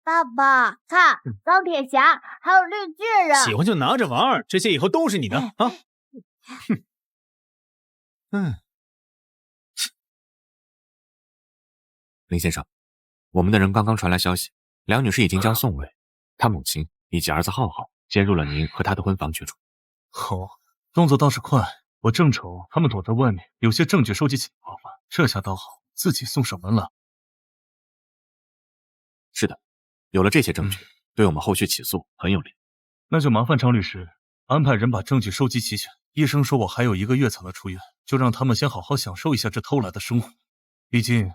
Speaker 6: 爸爸，看，钢铁侠还有绿巨人，
Speaker 3: 喜欢就拿着玩，这些以后都是你的啊！
Speaker 2: 林先生，我们的人刚刚传来消息，梁女士已经将宋伟、她母亲以及儿子浩浩接入了您和他的婚房居住。
Speaker 1: 好，动作倒是快。我正愁他们躲在外面，有些证据收集起来麻烦，这下倒好，自己送上门了。
Speaker 2: 是的，有了这些证据，对我们后续起诉很有利。
Speaker 1: 那就麻烦张律师安排人把证据收集齐全。医生说我还有1个月才能出院，就让他们先好好享受一下这偷来的生活。毕竟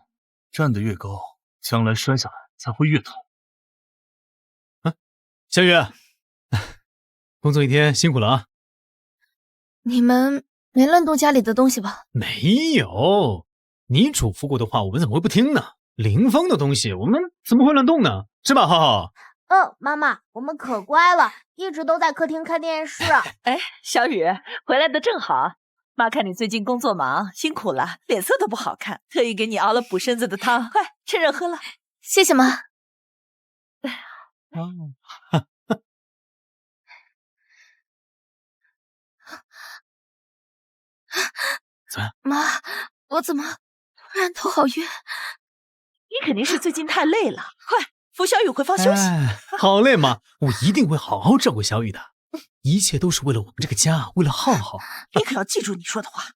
Speaker 1: 站得越高，将来摔下来才会越疼。
Speaker 3: 小雨，工作一天辛苦了啊！
Speaker 4: 你们没乱动家里的东西吧？
Speaker 3: 没有，你嘱咐过的话，我们怎么会不听呢？林峰的东西，我们怎么会乱动呢？是吧，浩浩？
Speaker 6: 妈妈，我们可乖了，一直都在客厅看电视。
Speaker 7: 哎，小雨，回来的正好。妈看你最近工作忙，辛苦了，脸色都不好看，特意给你熬了补身子的汤，快趁热喝了。
Speaker 4: 谢谢妈。
Speaker 3: 怎么样？
Speaker 4: 妈，我怎么突然头好晕？
Speaker 7: 你肯定是最近太累了，快扶小雨回房休息。
Speaker 3: 好累吗？我一定会好好照顾小雨的，一切都是为了我们这个家，为了浩浩。
Speaker 7: 你可要记住你说的话，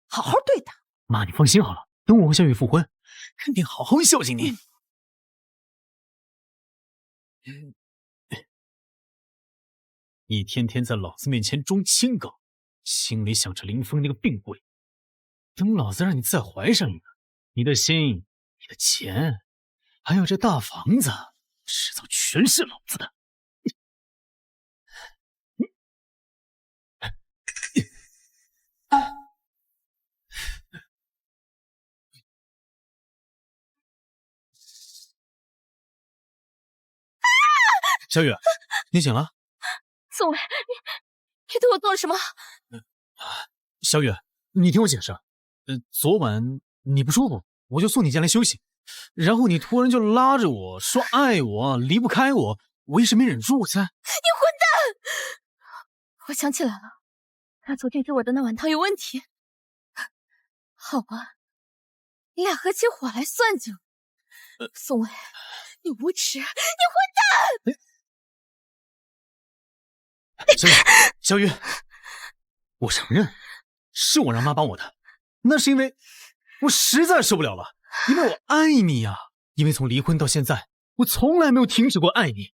Speaker 7: 好好对他。
Speaker 3: 妈，你放心好了，等我和小雨复婚，肯定好好孝敬你。你天天在老子面前装清高，心里想着林峰那个病鬼。等老子让你再怀上一个，你的心、你的钱，还有这大房子，迟早全是老子的。小雨，你醒了？
Speaker 4: 宋伟，你对我做了什么？
Speaker 3: 小雨，你听我解释。昨晚你不舒服，我就送你进来休息，然后你突然就拉着我说爱我，离不开我，我一时没忍住，我才……你混
Speaker 4: 蛋！我想起来了，他昨天给我的那碗汤有问题。好吧，你俩合起伙来算计我。宋伟，你无耻，你混蛋！
Speaker 3: 小雨，我承认是我让妈帮我的，那是因为我实在受不了了，因为我爱你呀，因为从离婚到现在，我从来没有停止过爱你，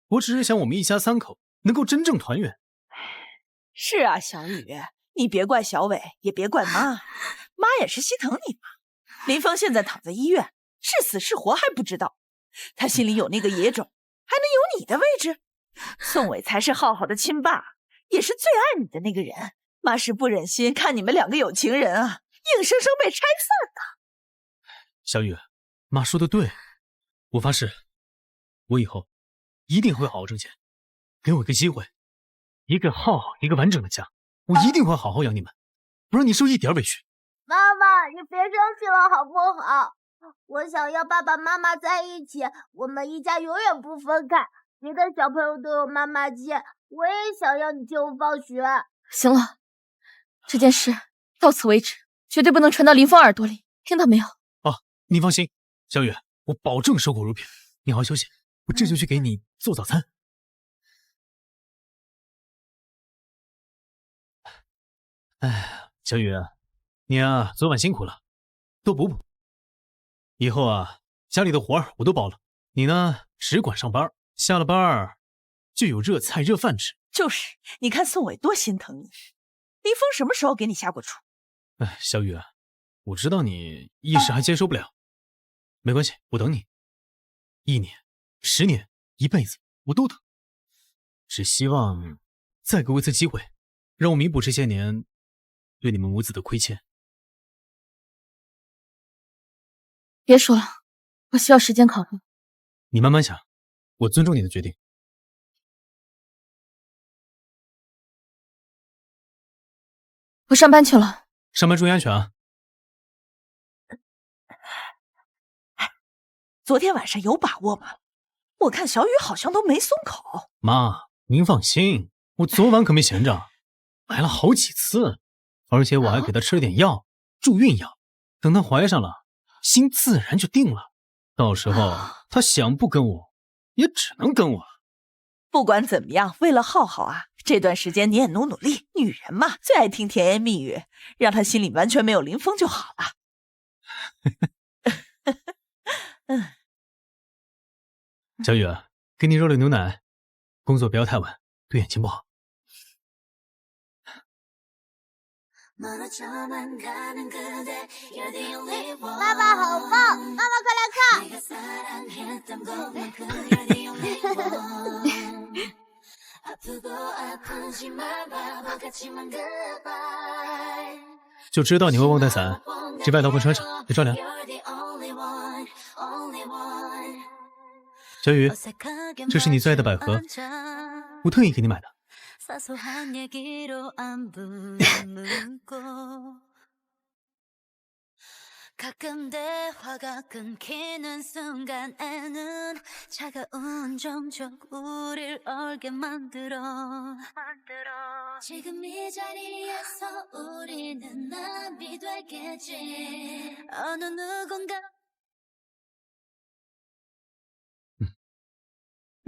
Speaker 3: 我只是想我们一家3口能够真正团圆。
Speaker 7: 是啊，小雨，你别怪小伟，也别怪妈，妈也是心疼你嘛。林峰现在躺在医院，是死是活还不知道，他心里有那个野种，你的位置？宋伟才是浩浩的亲爸，也是最爱你的那个人。妈是不忍心看你们两个有情人啊，硬生生被拆散的。
Speaker 3: 小雨，妈说的对，我发誓，我以后一定会好好挣钱，给我一个机会，一个浩浩，一个完整的家，我一定会好好养你们，不让你受一点委屈。
Speaker 6: 妈妈，你别生气了好不好？我想要爸爸妈妈在一起，我们一家永远不分开。别的小朋友都有妈妈接，我也想要你接我放学。
Speaker 4: 行了，这件事到此为止，绝对不能传到林峰耳朵里，听到没有？
Speaker 3: 哦，你放心，小雨，我保证守口如瓶。你好好休息，我这就去给你做早餐。哎，小雨，你啊，昨晚辛苦了，多补补。以后啊，家里的活儿我都包了，你呢，只管上班，下了班就有热菜热饭吃。
Speaker 7: 就是，你看宋伟多心疼你。林峰什么时候给你下过厨？
Speaker 3: 哎，小雨，我知道你一时还接受不了，没关系，我等你，1年、10年、一辈子，我都等。只希望再给我一次机会，让我弥补这些年对你们母子的亏欠。
Speaker 4: 别说了，我需要时间考虑。
Speaker 3: 你慢慢想，我尊重你的决定。
Speaker 4: 我上班去了。
Speaker 3: 上班注意安全啊！
Speaker 7: 昨天晚上有把握吗？我看小雨好像都没松口。
Speaker 3: 妈，您放心，我昨晚可没闲着，来了好几次，而且我还给她吃了点药，助孕药。等她怀上了，心自然就定了。到时候她想不跟我，也只能跟我。
Speaker 7: 不管怎么样，为了浩浩啊，这段时间你也努努力。女人嘛，最爱听甜言蜜语，让她心里完全没有林峰就好了。
Speaker 3: 小雨，给你热了牛奶，工作不要太晚，对眼睛不好。
Speaker 6: 爸爸好棒！妈妈快来
Speaker 3: 看！就知道你会忘带伞，这外套会穿上，别着凉。小雨，这是你最爱的百合，我特意给你买的。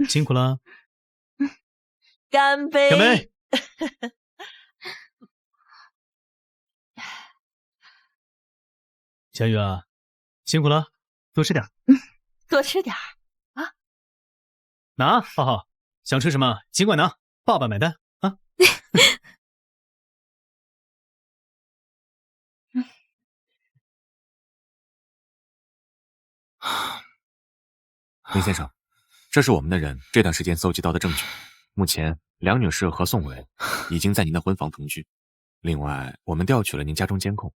Speaker 3: 辛苦了，
Speaker 7: 干杯！
Speaker 3: 干杯！小雨啊，辛苦了，多吃点。
Speaker 7: 多吃点啊！
Speaker 3: 拿，浩浩，想吃什么尽管拿，爸爸买单啊！
Speaker 8: 林先生，这是我们的人这段时间搜集到的证据。目前，梁女士和宋伟已经在您的婚房同居。另外，我们调取了您家中监控，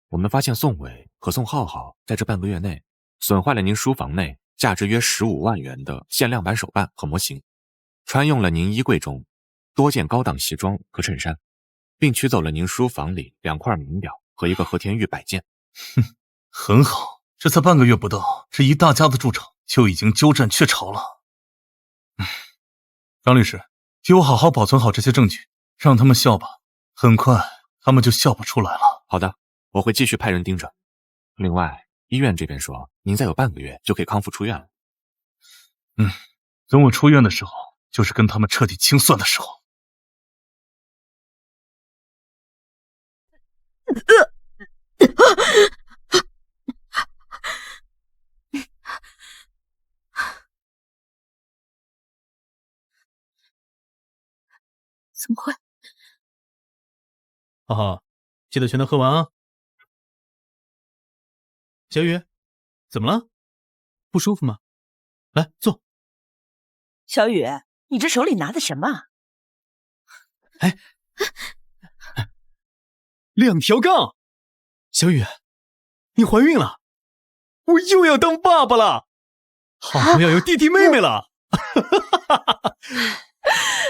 Speaker 8: 我们发现宋伟和宋浩浩在这半个月内损坏了您书房内价值约15万元的限量版手办和模型，穿用了您衣柜中多件高档西装和衬衫，并取走了您书房里2块名表和一个和田玉摆件。
Speaker 1: 哼，很好，这才半个月不到，这一大家子住场就已经鸠占鹊巢了。张律师，替我好好保存好这些证据，让他们笑吧，很快他们就笑不出来了。
Speaker 8: 好的，我会继续派人盯着。另外，医院这边说您再有半个月就可以康复出院了。
Speaker 1: 等我出院的时候，就是跟他们彻底清算的时候。
Speaker 4: 怎么会？
Speaker 3: 浩浩，记得全都喝完啊！小雨，怎么了？不舒服吗？来，坐。
Speaker 7: 小雨，你这手里拿的什么？2
Speaker 3: 条杠。小雨，你怀孕了，我又要当爸爸了，好像要有弟弟妹妹了。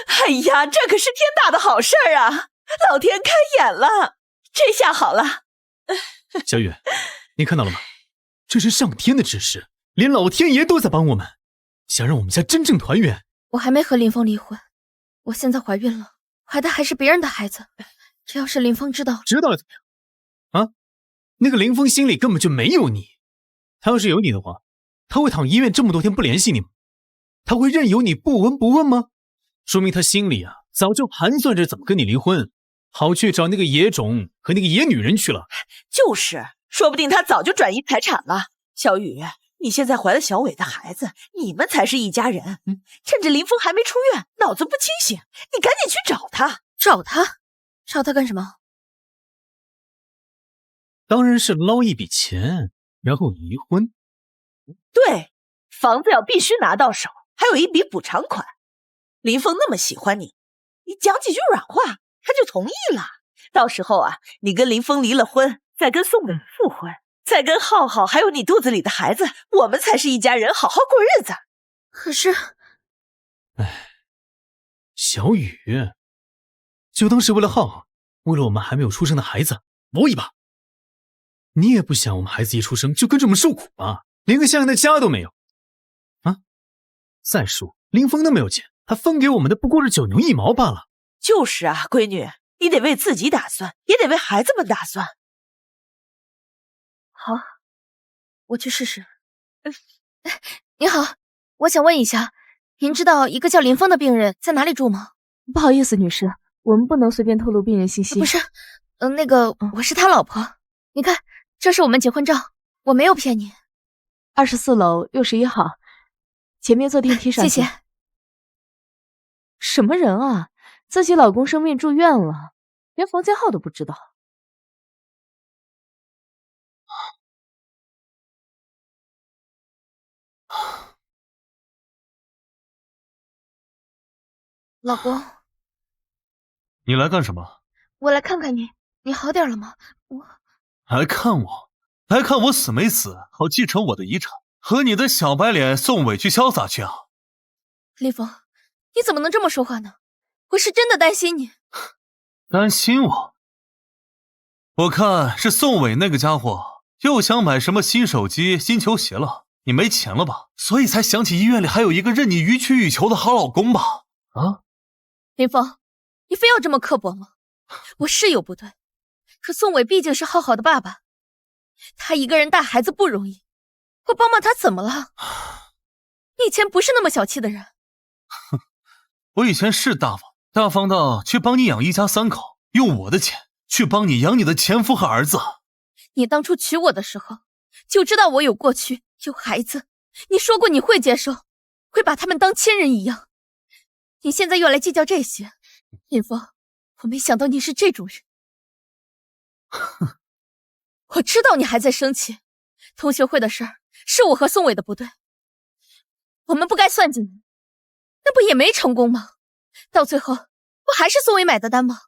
Speaker 7: 哎呀，这可是天大的好事儿啊！老天开眼了，这下好了。
Speaker 3: 小雨，你看到了吗？这是上天的指示，连老天爷都在帮我们，想让我们家真正团圆。
Speaker 4: 我还没和林峰离婚，我现在怀孕了，怀的还是别人的孩子。这要是林峰知道了
Speaker 3: 怎么样？啊？那个林峰心里根本就没有你，他要是有你的话，他会躺医院这么多天不联系你吗？他会任由你不闻不问吗？说明他心里早就盘算着怎么跟你离婚，好去找那个野种和那个野女人去了。
Speaker 7: 就是，说不定他早就转移财产了。小雨，你现在怀了小伟的孩子，你们才是一家人。趁着林峰还没出院，脑子不清醒，你赶紧去找他。
Speaker 4: 找他？找他干什么？
Speaker 3: 当然是捞一笔钱，然后离婚。
Speaker 7: 对，房子要必须拿到手，还有一笔补偿款。林峰那么喜欢你，你讲几句软话，他就同意了。到时候你跟林峰离了婚，再跟宋伟复婚，再跟浩浩还有你肚子里的孩子，我们才是一家人，好好过日子。
Speaker 4: 可是，
Speaker 3: 小雨，就当是为了浩浩，为了我们还没有出生的孩子搏一把。你也不想我们孩子一出生就跟着我们受苦吧？连个像样的家都没有啊！再说林峰那么有钱，他分给我们的不过是9牛1毛罢了。
Speaker 7: 就是闺女，你得为自己打算，也得为孩子们打算。
Speaker 4: 好，我去试试。你好，我想问一下，您知道一个叫林峰的病人在哪里住吗？
Speaker 5: 不好意思，女士，我们不能随便透露病人信息。
Speaker 4: 不是，那个我是他老婆。你看，这是我们结婚照，我没有骗你。
Speaker 5: 24楼61号，前面坐电梯上去。
Speaker 4: 谢谢。
Speaker 5: 什么人啊？自己老公生病住院了，连房间号都不知道。
Speaker 4: 老公，
Speaker 1: 你来干什么？
Speaker 4: 我来看看你，你好点了吗？
Speaker 1: 来看我？来看我死没死，好继承我的遗产，和你的小白脸宋伟去潇洒去啊！
Speaker 4: 林峰，你怎么能这么说话呢？我是真的担心你。
Speaker 1: 担心我？我看是宋伟那个家伙又想买什么新手机、新球鞋了。你没钱了吧？所以才想起医院里还有一个任你予取予求的好老公吧？啊？
Speaker 4: 林峰，你非要这么刻薄吗？我是有不对，可宋伟毕竟是浩浩的爸爸，他一个人带孩子不容易，我帮帮他怎么了？你以前不是那么小气的人。
Speaker 1: 哼，我以前是大方到去帮你养一家3口，用我的钱去帮你养你的前夫和儿子。
Speaker 4: 你当初娶我的时候就知道我有过去有孩子，你说过你会接受，会把他们当亲人一样。你现在又来计较这些，林峰，我没想到你是这种人。
Speaker 1: 哼，
Speaker 4: 我知道你还在生气，同学会的事儿是我和宋伟的不对，我们不该算计你，那不也没成功吗？到最后不还是宋伟买的单吗？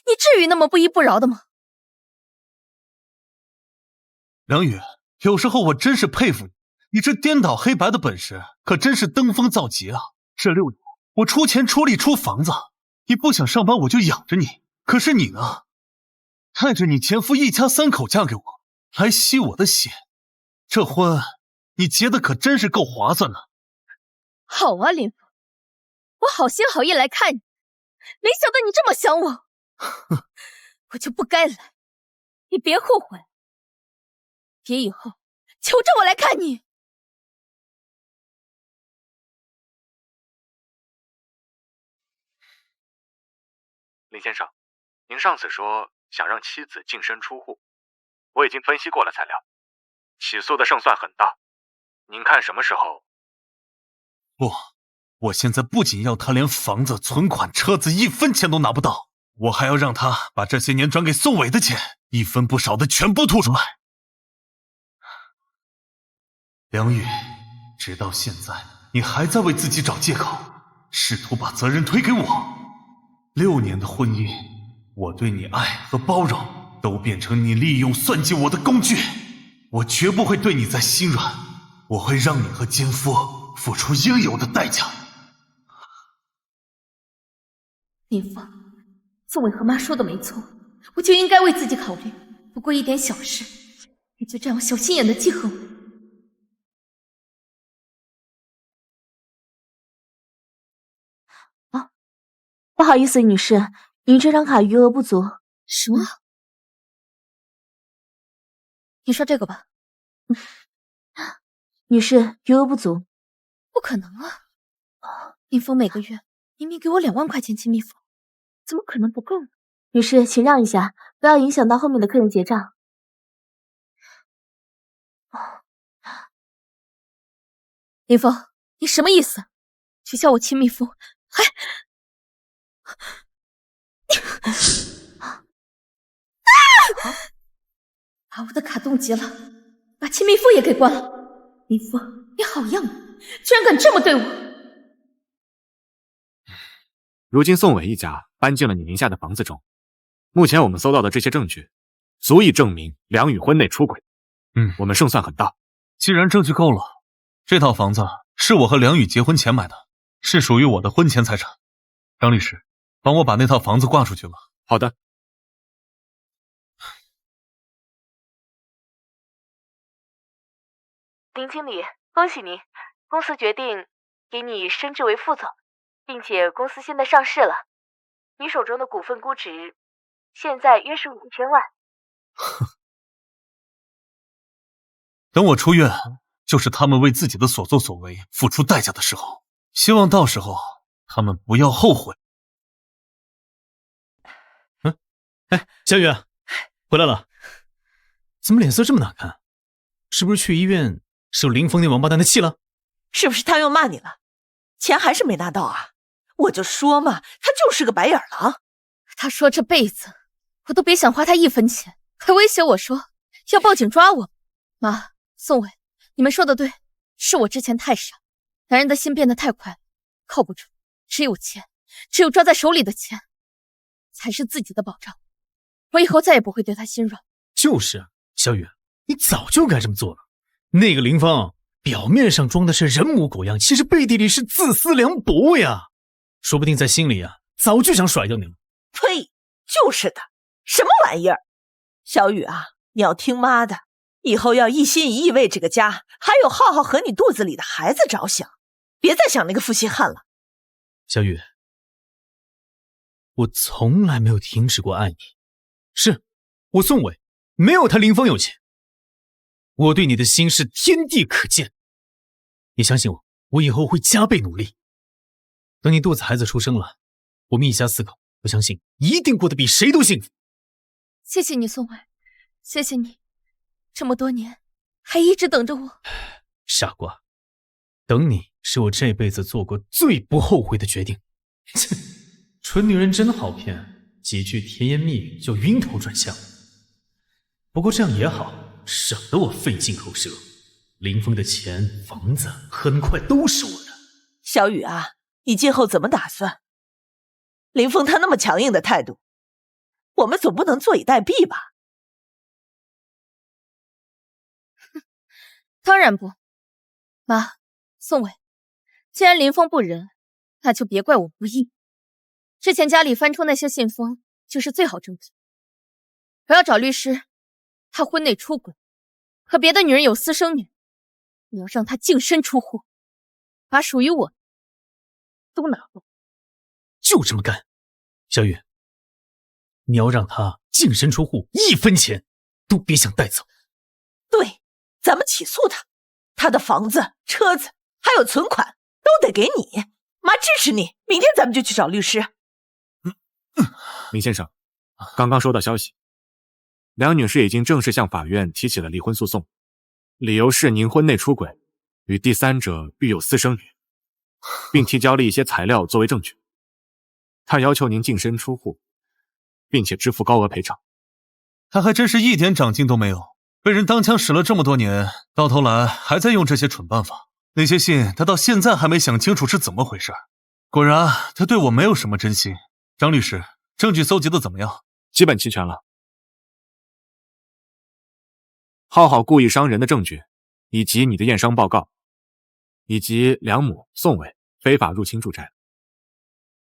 Speaker 4: 你至于那么不依不饶的吗？
Speaker 1: 梁宇，有时候我真是佩服你，你这颠倒黑白的本事可真是登峰造极啊！这6年我出钱出力出房子，你不想上班我就养着你，可是你呢，带着你前夫一家3口嫁给我，来吸我的血，这婚你结的可真是够划算的。
Speaker 4: 好啊，林峰，我好心好意来看你，没想到你这么想我，我就不该来，你别后悔，别以后求着我来看你。
Speaker 8: 林先生，您上次说想让妻子净身出户，我已经分析过了材料，起诉的胜算很大，您看什么时候？
Speaker 1: 不，我现在不仅要他连房子、存款、车子1分钱都拿不到，我还要让他把这些年转给宋伟的钱1分不少的全部吐出来。梁宇，直到现在你还在为自己找借口，试图把责任推给我。6年的婚姻，我对你爱和包容，都变成你利用算计我的工具。我绝不会对你再心软，我会让你和奸夫付出应有的代价。
Speaker 4: 林峰，宋伟和妈说的没错，我就应该为自己考虑。不过一点小事，你就这样小心眼的记恨我？
Speaker 5: 不好意思，女士，您这张卡余额不足。
Speaker 4: 什么？你说这个吧。
Speaker 5: 女士，余额不足。
Speaker 4: 不可能啊！林峰每个月明明给我2万块钱亲密服，怎么可能不够呢？
Speaker 5: 女士，请让一下，不要影响到后面的客人结账。
Speaker 4: 林峰，你什么意思？取消我亲密服，还……把我的卡冻结了，把亲密服也给关了。林峰，你好样的，居然敢这么对我！
Speaker 8: 如今宋伟一家搬进了你名下的房子中，目前我们搜到的这些证据，足以证明梁宇婚内出轨。我们胜算很大。
Speaker 1: 既然证据够了，这套房子是我和梁宇结婚前买的，是属于我的婚前财产。张律师，帮我把那套房子挂出去吧。
Speaker 8: 好的。
Speaker 5: 林经理，恭喜您，公司决定给你升职为副总，并且公司现在上市了，你手中的股份估值现在约是5000万。
Speaker 1: 等我出院，就是他们为自己的所作所为付出代价的时候，希望到时候他们不要后悔。
Speaker 3: 小雨，回来了，怎么脸色这么难看？是不是去医院受林峰那王八蛋的气了？
Speaker 7: 是不是他又骂你了？钱还是没拿到啊？我就说嘛，他就是个白眼狼。
Speaker 4: 他说这辈子我都别想花他1分钱，还威胁我说要报警抓我。妈，宋伟，你们说的对，是我之前太傻，男人的心变得太快，靠不住。只有钱，只有抓在手里的钱，才是自己的保障。我以后再也不会对他心软。
Speaker 3: 就是啊，小雨，你早就该这么做了。那个林峰表面上装的是人模狗样，其实背地里是自私凉薄呀，说不定在心里啊早就想甩掉你了。
Speaker 7: 呸，就是的，什么玩意儿！小雨啊，你要听妈的，以后要一心一意为这个家还有浩浩和你肚子里的孩子着想，别再想那个负心汉了。
Speaker 3: 小雨，我从来没有停止过爱你。是，我宋伟没有他林峰有钱，我对你的心是天地可见。你相信我，我以后会加倍努力。等你肚子孩子出生了，我们一家4口，我相信一定过得比谁都幸福。
Speaker 4: 谢谢你，宋伟，谢谢你，这么多年还一直等着我。
Speaker 3: 傻瓜，等你是我这辈子做过最不后悔的决定。蠢女人真好骗，几句甜言蜜语就晕头转向。不过这样也好，省得我费尽口舌。林峰的钱、房子很快都是我的。
Speaker 7: 小雨啊，你今后怎么打算？林峰他那么强硬的态度，我们总不能坐以待毙吧？
Speaker 4: 当然不。妈，宋伟，既然林峰不仁，那就别怪我不义。之前家里翻出那些信封，就是最好证据。我要找律师，他婚内出轨，和别的女人有私生女，我要让他净身出户，把属于我都拿回。
Speaker 3: 就这么干，小雨，你要让他净身出户，1分钱都别想带走。
Speaker 7: 对，咱们起诉他，他的房子、车子还有存款都得给你，妈支持你，明天咱们就去找律师。
Speaker 8: 林先生，刚刚收到消息，梁女士已经正式向法院提起了离婚诉讼，理由是您婚内出轨，与第三者育有私生女，并提交了一些材料作为证据。她要求您净身出户，并且支付高额赔偿。
Speaker 1: 她还真是一点长进都没有，被人当枪使了这么多年，到头来还在用这些蠢办法。那些信他到现在还没想清楚是怎么回事。果然，他对我没有什么真心。张律师，证据搜集的怎么样？
Speaker 8: 基本齐全了。浩浩故意伤人的证据，以及你的验伤报告，以及梁母宋伟非法入侵住宅、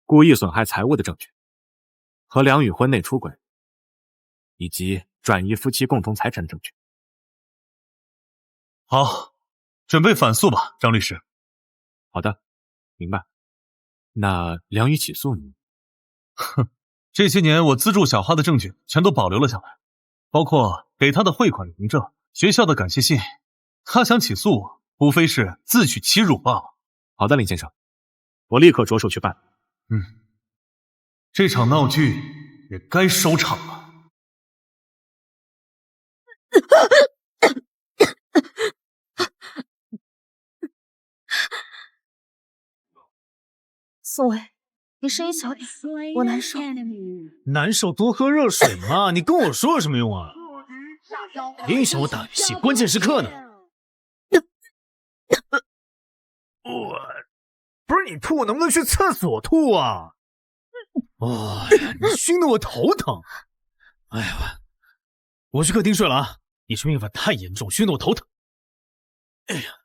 Speaker 8: 故意损害财物的证据，和梁宇婚内出轨，以及转移夫妻共同财产的证据。
Speaker 1: 好，准备反诉吧，张律师。
Speaker 8: 好的，明白。那梁宇起诉你？
Speaker 1: 哼，这些年我资助小花的证据全都保留了下来，包括给她的汇款凭证、学校的感谢信。他想起诉我，无非是自取其辱罢了。
Speaker 8: 好的，林先生，我立刻着手去办。
Speaker 1: 这场闹剧也该收场了。
Speaker 4: 宋伟，你声音小点，我难受。
Speaker 3: 难受多喝热水嘛，你跟我说有什么用啊？影响我打游戏关键时刻呢。不是你吐，能不能去厕所吐啊？你熏得我头疼。哎呀，我去客厅睡了啊！你这病法太严重，熏得我头疼。哎呀，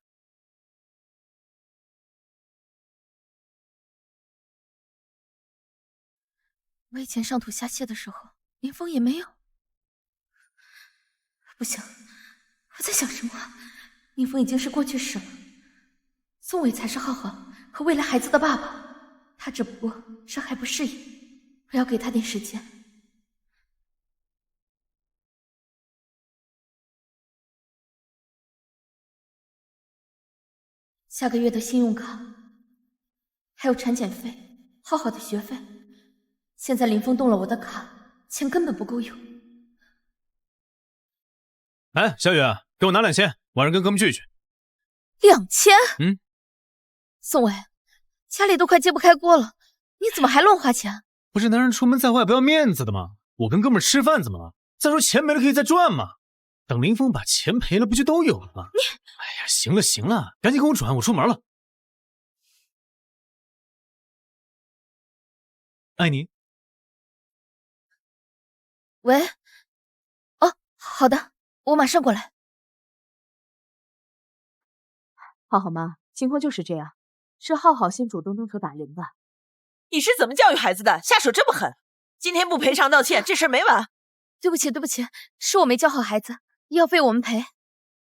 Speaker 4: 我以前上吐下泻的时候，林峰也没有。不行，我在想什么？林峰已经是过去式了，宋伟才是浩浩和未来孩子的爸爸，他只不过是还不适应，我要给他点时间。下个月的信用卡，还有产检费、浩浩的学费，现在林峰动了我的卡，钱根本不够用。
Speaker 3: 哎，小雨，给我拿2000，晚上跟哥们聚一聚。
Speaker 4: 2000？宋伟，家里都快揭不开锅了，你怎么还乱花钱？
Speaker 3: 不是男人出门在外不要面子的吗？我跟哥们吃饭怎么了？再说钱没了可以再赚嘛。等林峰把钱赔了，不就都有了吗？哎呀，行了行了，赶紧给我转，我出门了。爱你。
Speaker 4: 喂，哦，好的，我马上过来。
Speaker 5: 浩浩妈，情况就是这样，是浩浩先主动动手打人的。
Speaker 7: 你是怎么教育孩子的？下手这么狠！今天不赔偿道歉，这事没完。
Speaker 4: 对不起，对不起，是我没教好孩子，医药费我们赔。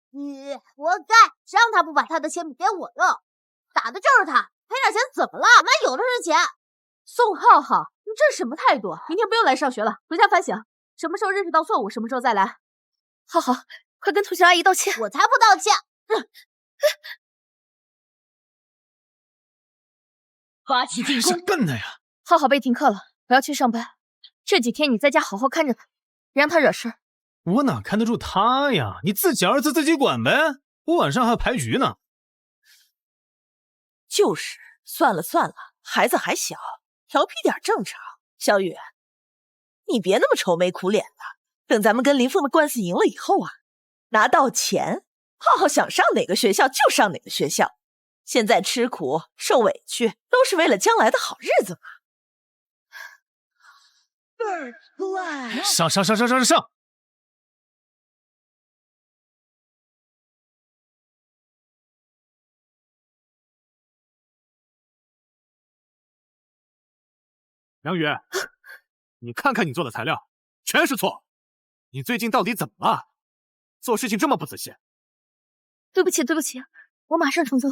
Speaker 6: 你活该！谁让他不把他的铅笔给我用？打的就是他，赔点钱怎么了？妈有的是钱。
Speaker 5: 宋浩浩，你这是什么态度？明天不用来上学了，回家反省，什么时候认识到错误，什么时候再来。
Speaker 4: 浩浩，快跟同学阿姨道歉！
Speaker 6: 我才不道歉！
Speaker 7: 发起进攻！
Speaker 3: 干他呀！
Speaker 4: 浩浩被停课了，我要去上班。这几天你在家好好看着他，别让他惹事。
Speaker 3: 我哪看得住他呀？你自己儿子自己管呗，我晚上还要牌局呢。
Speaker 7: 就是，算了算了，孩子还小，调皮点正常。小雨，你别那么愁眉苦脸的，等咱们跟林峰的官司赢了以后啊，拿到钱，浩浩想上哪个学校就上哪个学校。现在吃苦受委屈，都是为了将来的好日子嘛。
Speaker 3: 上！
Speaker 2: 梁宇，你看看你做的材料，全是错。你最近到底怎么了？做事情这么不仔细。
Speaker 4: 对不起，对不起，我马上重做。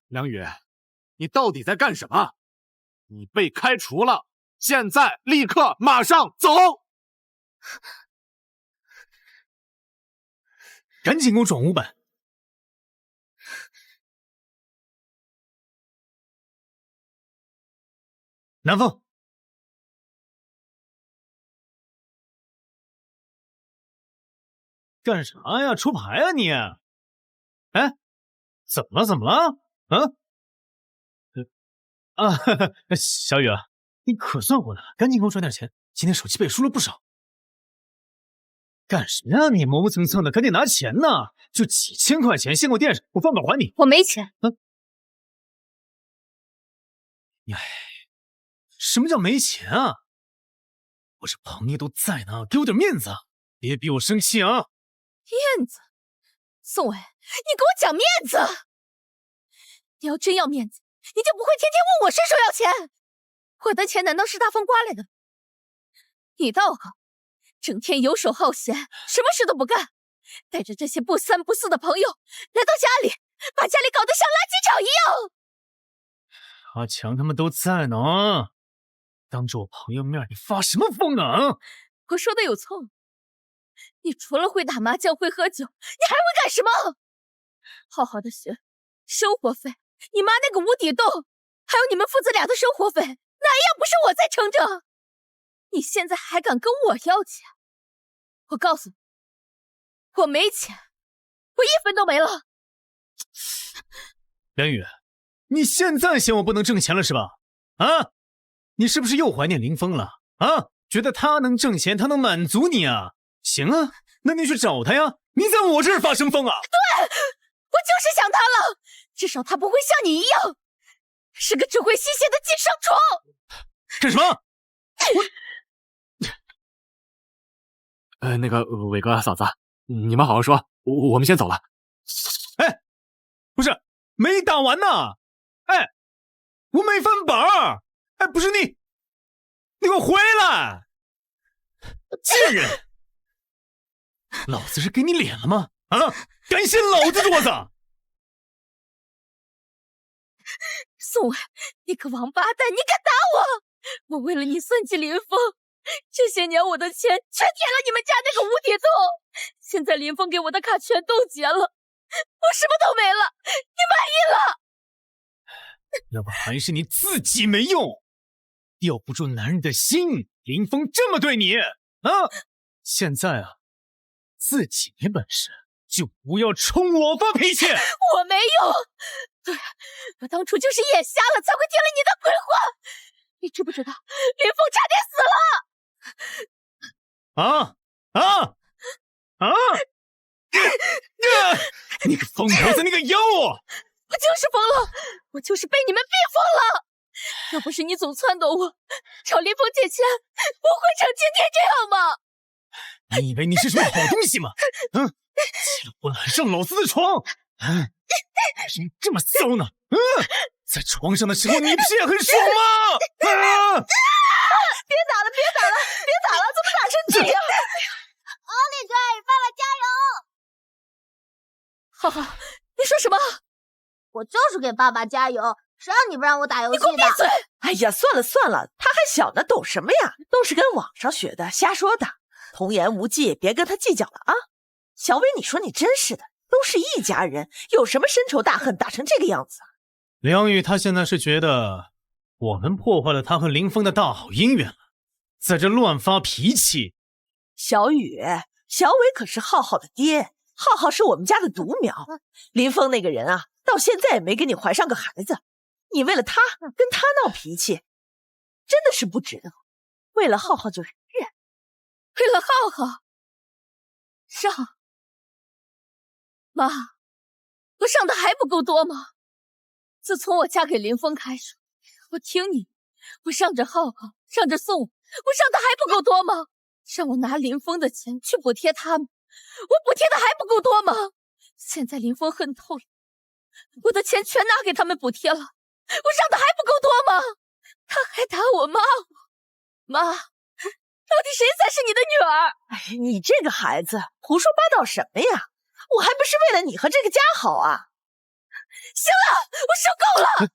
Speaker 2: 梁宇，你到底在干什么？你被开除了，现在立刻马上走！
Speaker 3: 赶紧给我转5本。南风，干啥呀？出牌啊你！哎，怎么了？啊？啊，小雨，你可算回来了，赶紧给我转点钱，今天手气被输了不少。干什么呀你磨磨蹭蹭的，赶紧拿钱呐！就几千块钱，先给我垫上，我饭本还你。
Speaker 4: 我没钱。
Speaker 3: 哎，什么叫没钱啊？我这朋友都在呢，给我点面子，别逼我生气啊！
Speaker 4: 面子？宋伟，你给我讲面子！你要真要面子，你就不会天天问我伸手要钱。我的钱难道是大风刮来的？你倒好，整天游手好闲，什么事都不干，带着这些不三不四的朋友来到家里，把家里搞得像垃圾场一样。
Speaker 3: 阿强他们都在呢，当着我朋友面，你发什么疯啊？
Speaker 4: 我说的有错吗？你除了会打麻将、会喝酒，你还会干什么？好好的学，生活费，你妈那个无底洞，还有你们父子俩的生活费，哪一样不是我在撑着？你现在还敢跟我要钱？我告诉你，我没钱，我1分都没了。
Speaker 3: 梁宇，你现在嫌我不能挣钱了是吧？啊，你是不是又怀念林峰了？啊，觉得他能挣钱，他能满足你啊？行啊，那你去找他呀！你在我这儿发什么疯啊？
Speaker 4: 对，我就是想他了，至少他不会像你一样，是个只会吸血的寄生虫。
Speaker 3: 干什么？
Speaker 8: 那个伟哥嫂子，你们好好说，我们先走了。
Speaker 3: 哎，不是，没打完呢。哎，我没翻本儿。哎，不是你给我回来！贱人，老子是给你脸了吗？啊，敢掀老子桌子！
Speaker 4: 宋伟，你个王八蛋，你敢打我！我为了你算计林峰，这些年我的钱全填了你们家那个无底洞，现在林峰给我的卡全冻结了，我什么都没了，你满意了？
Speaker 3: 要不还是你自己没用，吊不住男人的心。林峰这么对你啊，现在啊，自己没本事就不要冲我发脾气。
Speaker 4: 我没有，对，我当初就是眼瞎了才会听了你的鬼话。你知不知道林峰差点死了？
Speaker 3: 你个疯婆子，你个妖啊！
Speaker 4: 我就是疯了，我就是被你们逼疯了。要不是你总撺掇我找林峰借钱，我会成今天这样吗？
Speaker 3: 你以为你是什么好东西吗？起了婚还上老子的床，为什么这么骚呢？在床上的时候你屁也很爽吗？
Speaker 7: 别打了，别打了，别打了，怎么打成这样？
Speaker 6: 奥利给，爸爸加油！
Speaker 4: 浩浩，你说什么？
Speaker 6: 我就是给爸爸加油，谁让你不让我打游戏的？
Speaker 4: 你给我闭嘴！
Speaker 7: 哎呀，算了算了，他还小呢，懂什么呀？都是跟网上学的，瞎说的，童言无忌，别跟他计较了啊！小伟，你说你真是的，都是一家人，有什么深仇大恨打成这个样子啊？
Speaker 3: 梁宇他现在是觉得我们破坏了他和林峰的大好姻缘了，在这乱发脾气。
Speaker 7: 小雨，小伟可是浩浩的爹，浩浩是我们家的独苗，林峰那个人啊，到现在也没给你怀上个孩子，你为了他跟他闹脾气，真的是不值得。为了浩浩就忍，
Speaker 4: 为了浩浩上，妈，我上的还不够多吗？自从我嫁给林峰开始，我听你，我让着浩浩，让着宋，我让的还不够多吗？让我拿林峰的钱去补贴他们，我补贴的还不够多吗？现在林峰恨透了，我的钱全拿给他们补贴了，我让的还不够多吗？他还打我骂我，妈，到底谁才是你的女儿？
Speaker 7: 哎，你这个孩子胡说八道什么呀？我还不是为了你和这个家好啊！
Speaker 4: 行了，我受够了。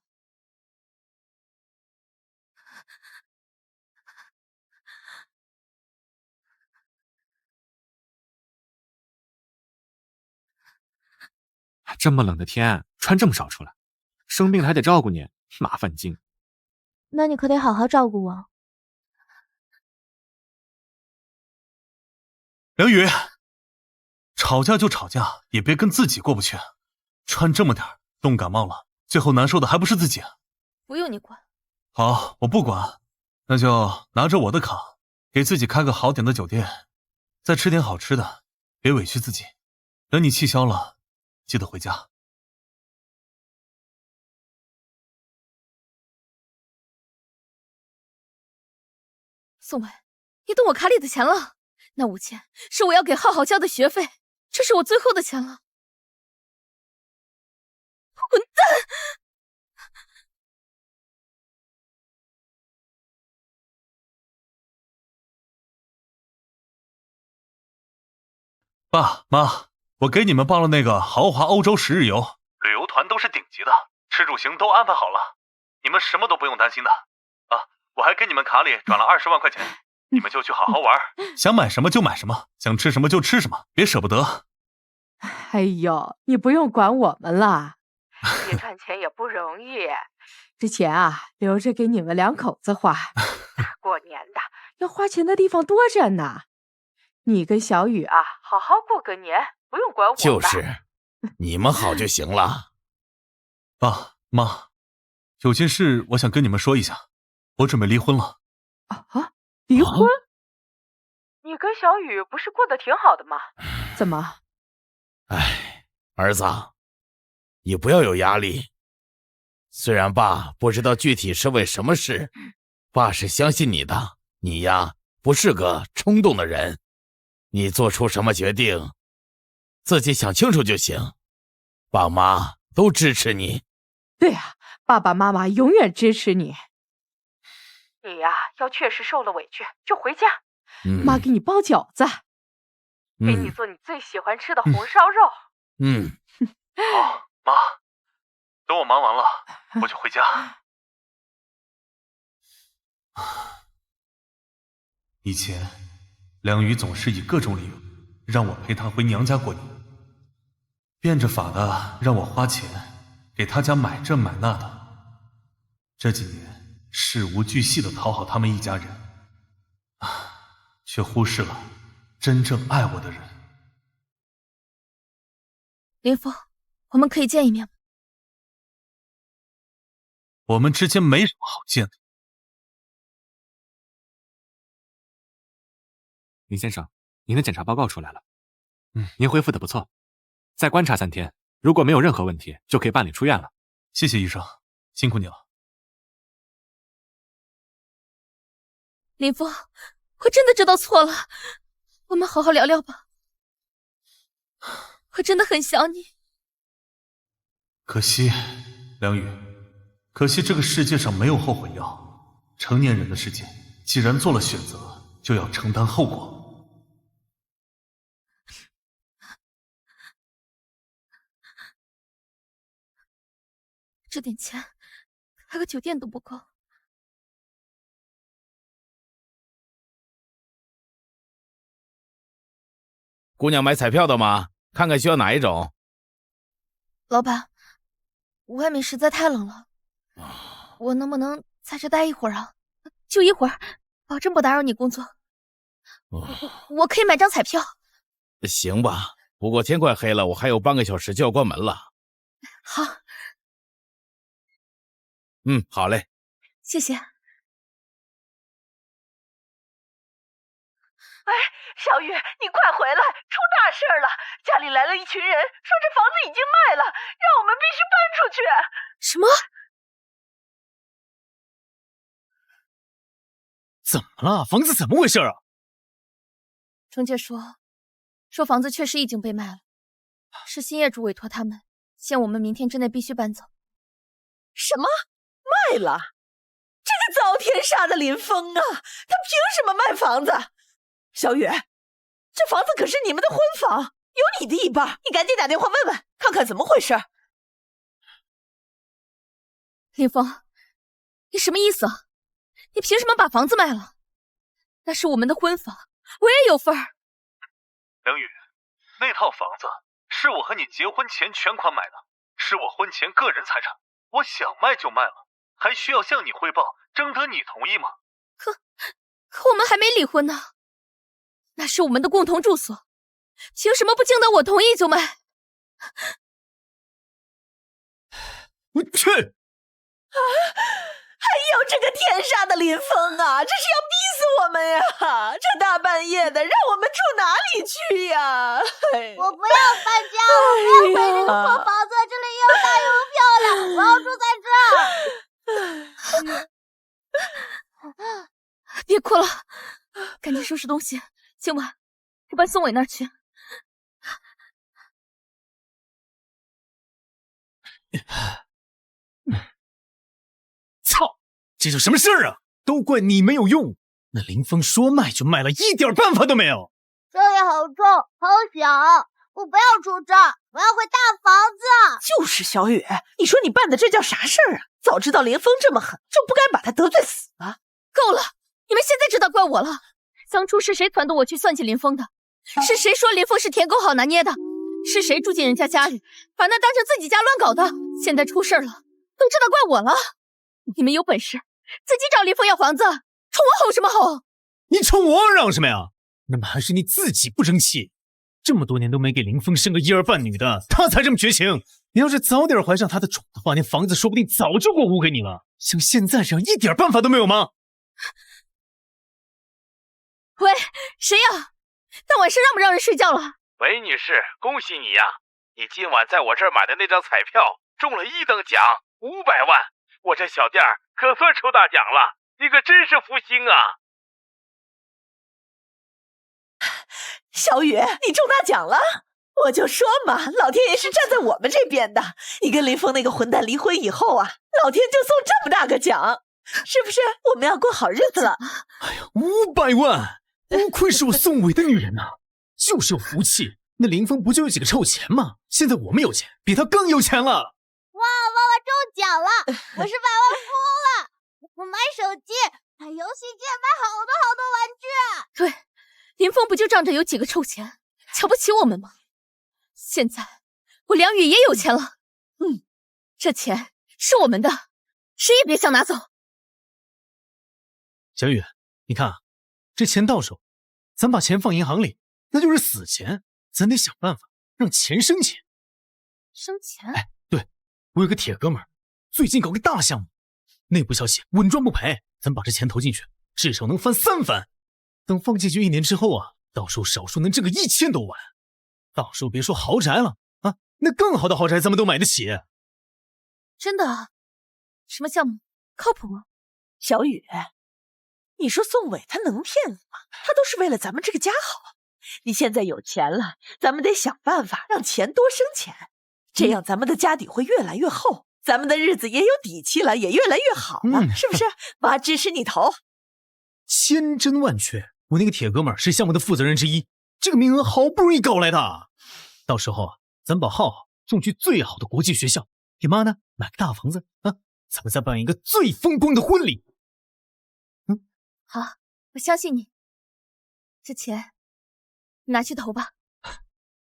Speaker 8: 这么冷的天，穿这么少出来，生病了还得照顾你，麻烦精。
Speaker 6: 那你可得好好照顾我。
Speaker 1: 梁宇，吵架就吵架，也别跟自己过不去。穿这么点，冻感冒了，最后难受的还不是自己？
Speaker 4: 不用你管，
Speaker 1: 好，我不管，那就拿着我的卡，给自己开个好点的酒店，再吃点好吃的，别委屈自己。等你气消了，记得回家。
Speaker 4: 宋伟，你动我卡里的钱了，那5000是我要给浩浩交的学费，这是我最后的钱了。混蛋！
Speaker 1: 爸妈，我给你们报了那个豪华欧洲10日游，旅游团都是顶级的，吃住行都安排好了，你们什么都不用担心的。啊，我还给你们卡里转了20万块钱，你们就去好好玩，想买什么就买什么，想吃什么就吃什么，别舍不得。
Speaker 9: 哎呦，你不用管我们了，
Speaker 5: 你赚钱也不容易，
Speaker 9: 这钱啊留着给你们2口子花，
Speaker 5: 大过年的
Speaker 9: 要花钱的地方多着呢。你跟小雨啊，
Speaker 5: 好好过个年，不用管我。
Speaker 10: 就是，你们好就行了。
Speaker 1: 爸妈，有件事我想跟你们说一下，我准备离婚了。
Speaker 9: 啊？离婚？
Speaker 5: 你跟小雨不是过得挺好的吗？
Speaker 9: 怎么？
Speaker 10: 哎，儿子，你不要有压力。虽然爸不知道具体是为什么事，爸是相信你的。你呀，不是个冲动的人，你做出什么决定，自己想清楚就行。爸妈都支持你。
Speaker 9: 对呀，爸爸妈妈永远支持你。
Speaker 5: 你呀，要确实受了委屈，就回家。
Speaker 9: 妈给你包饺子，
Speaker 5: 给你做你最喜欢吃的红烧肉。
Speaker 1: 好，妈，等我忙完了，我就回家。以前，梁宇总是以各种理由让我陪他回娘家过年，变着法的让我花钱给他家买这买那的。这几年事无巨细的讨好他们一家人，却忽视了真正爱我的人。
Speaker 4: 林峰，我们可以见一面吗？
Speaker 1: 我们之间没什么好见的。
Speaker 8: 林先生，您的检查报告出来了。您恢复的不错，再观察3天，如果没有任何问题，就可以办理出院了。
Speaker 1: 谢谢医生，辛苦你了。
Speaker 4: 林峰，我真的知道错了，我们好好聊聊吧。我真的很想你。
Speaker 1: 可惜，梁宇，可惜这个世界上没有后悔药。成年人的世界，既然做了选择，就要承担后果。
Speaker 4: 这点钱，开个酒店都不够。
Speaker 10: 姑娘买彩票的吗？看看需要哪一种。
Speaker 4: 老板，外面实在太冷了，我能不能在这待一会儿啊？就一会儿，保证不打扰你工作。我可以买张彩票。
Speaker 10: 行吧，不过天快黑了，我还有半个小时就要关门了。
Speaker 4: 好。
Speaker 10: 好嘞。
Speaker 4: 谢谢。
Speaker 7: 哎，小雨，你快回来，出大事了！家里来了一群人，说这房子已经卖了，让我们必须搬出去。
Speaker 4: 什么？
Speaker 3: 怎么了？房子怎么回事啊？
Speaker 4: 中介说房子确实已经被卖了，是新业主委托他们，限我们明天之内必须搬走。
Speaker 7: 什么？卖了？这个遭天杀的林峰啊，他凭什么卖房子？小雨，这房子可是你们的婚房，有你的一半，你赶紧打电话问问，看看怎么回事。
Speaker 4: 林峰，你什么意思啊？你凭什么把房子卖了？那是我们的婚房，我也有份儿。
Speaker 1: 梁宇，那套房子是我和你结婚前全款买的，是我婚前个人财产，我想卖就卖了，还需要向你汇报，征得你同意吗？
Speaker 4: 可我们还没离婚呢，那是我们的共同住所，凭什么不经得我同意就卖？
Speaker 3: 我去！
Speaker 7: 有这个天杀的林峰啊！这是要逼死我们呀！这大半夜的，让我们住哪里去呀？
Speaker 6: 我不要搬家，我要回这个破房子，这里又大又漂亮，我要住在这儿。
Speaker 4: 别哭了，赶紧收拾东西，今晚就搬宋伟那儿去。
Speaker 3: 操！这叫什么事儿啊？都怪你没有用！那林峰说卖就卖了，一点办法都没有。
Speaker 6: 这里好重，好小，我不要住这儿，我要回大房子。
Speaker 7: 就是小雨，你说你办的这叫啥事儿啊？早知道林峰这么狠，就不该把他得罪死了。
Speaker 4: 够了！你们现在知道怪我了。当初是谁撺掇我去算计林峰的？是谁说林峰是舔狗好拿捏的？是谁住进人家家里，把那当成自己家乱搞的？现在出事了，都知道怪我了。你们有本事自己找林峰要房子，冲我吼什么吼？
Speaker 3: 你冲我嚷什么呀？那么还是你自己不争气。这么多年都没给林峰生个一儿半女的，他才这么绝情。你要是早点怀上他的种的话，那房子说不定早就过户给你了。像现在这样一点办法都没有吗？
Speaker 4: 喂，谁呀？大晚上让不让人睡觉了？
Speaker 11: 喂，女士，恭喜你呀！你今晚在我这儿买的那张彩票中了1等奖，500万，我这小店可算抽大奖了，你可真是福星啊！
Speaker 7: 小雨，你中大奖了！我就说嘛，老天爷是站在我们这边的。你跟林峰那个混蛋离婚以后啊，老天就送这么大个奖，是不是？我们要过好日子了。
Speaker 3: 哎呀，500万！不愧是我宋伟的女人呐，就是有福气。那林峰不就有几个臭钱吗？现在我们有钱，比他更有钱了。
Speaker 6: 哇，妈妈中奖了，我是百万富翁了！我买手机，买游戏机，买好多好多玩具。
Speaker 4: 对，林峰不就仗着有几个臭钱，瞧不起我们吗？现在我梁宇也有钱了，这钱是我们的，谁也别想拿走。
Speaker 3: 小雨，你看啊，这钱到手，咱把钱放银行里，那就是死钱，咱得想办法让钱生钱。
Speaker 4: 生钱？
Speaker 3: 哎，对，我有个铁哥们儿，最近搞个大项目，内部消息稳赚不赔，咱把这钱投进去，至少能翻3番。等放进去1年之后啊，到时候少说能挣个1000多万。到时候别说豪宅了啊，那更好的豪宅咱们都买得起。
Speaker 4: 真的？什么项目？靠谱吗？
Speaker 7: 小雨，你说宋伟他能骗子吗？他都是为了咱们这个家好。你现在有钱了，咱们得想办法让钱多生钱，这样咱们的家底会越来越厚，咱们的日子也有底气了，也越来越好了，是不是？妈支持你投。
Speaker 3: 千真万确，我那个铁哥们儿是项目的负责人之一，这个名额好不容易搞来的。到时候啊，咱把浩浩送去最好的国际学校，给妈呢买个大房子啊，咱们再办一个最风光的婚礼。
Speaker 4: 好，我相信你。这钱拿去投吧。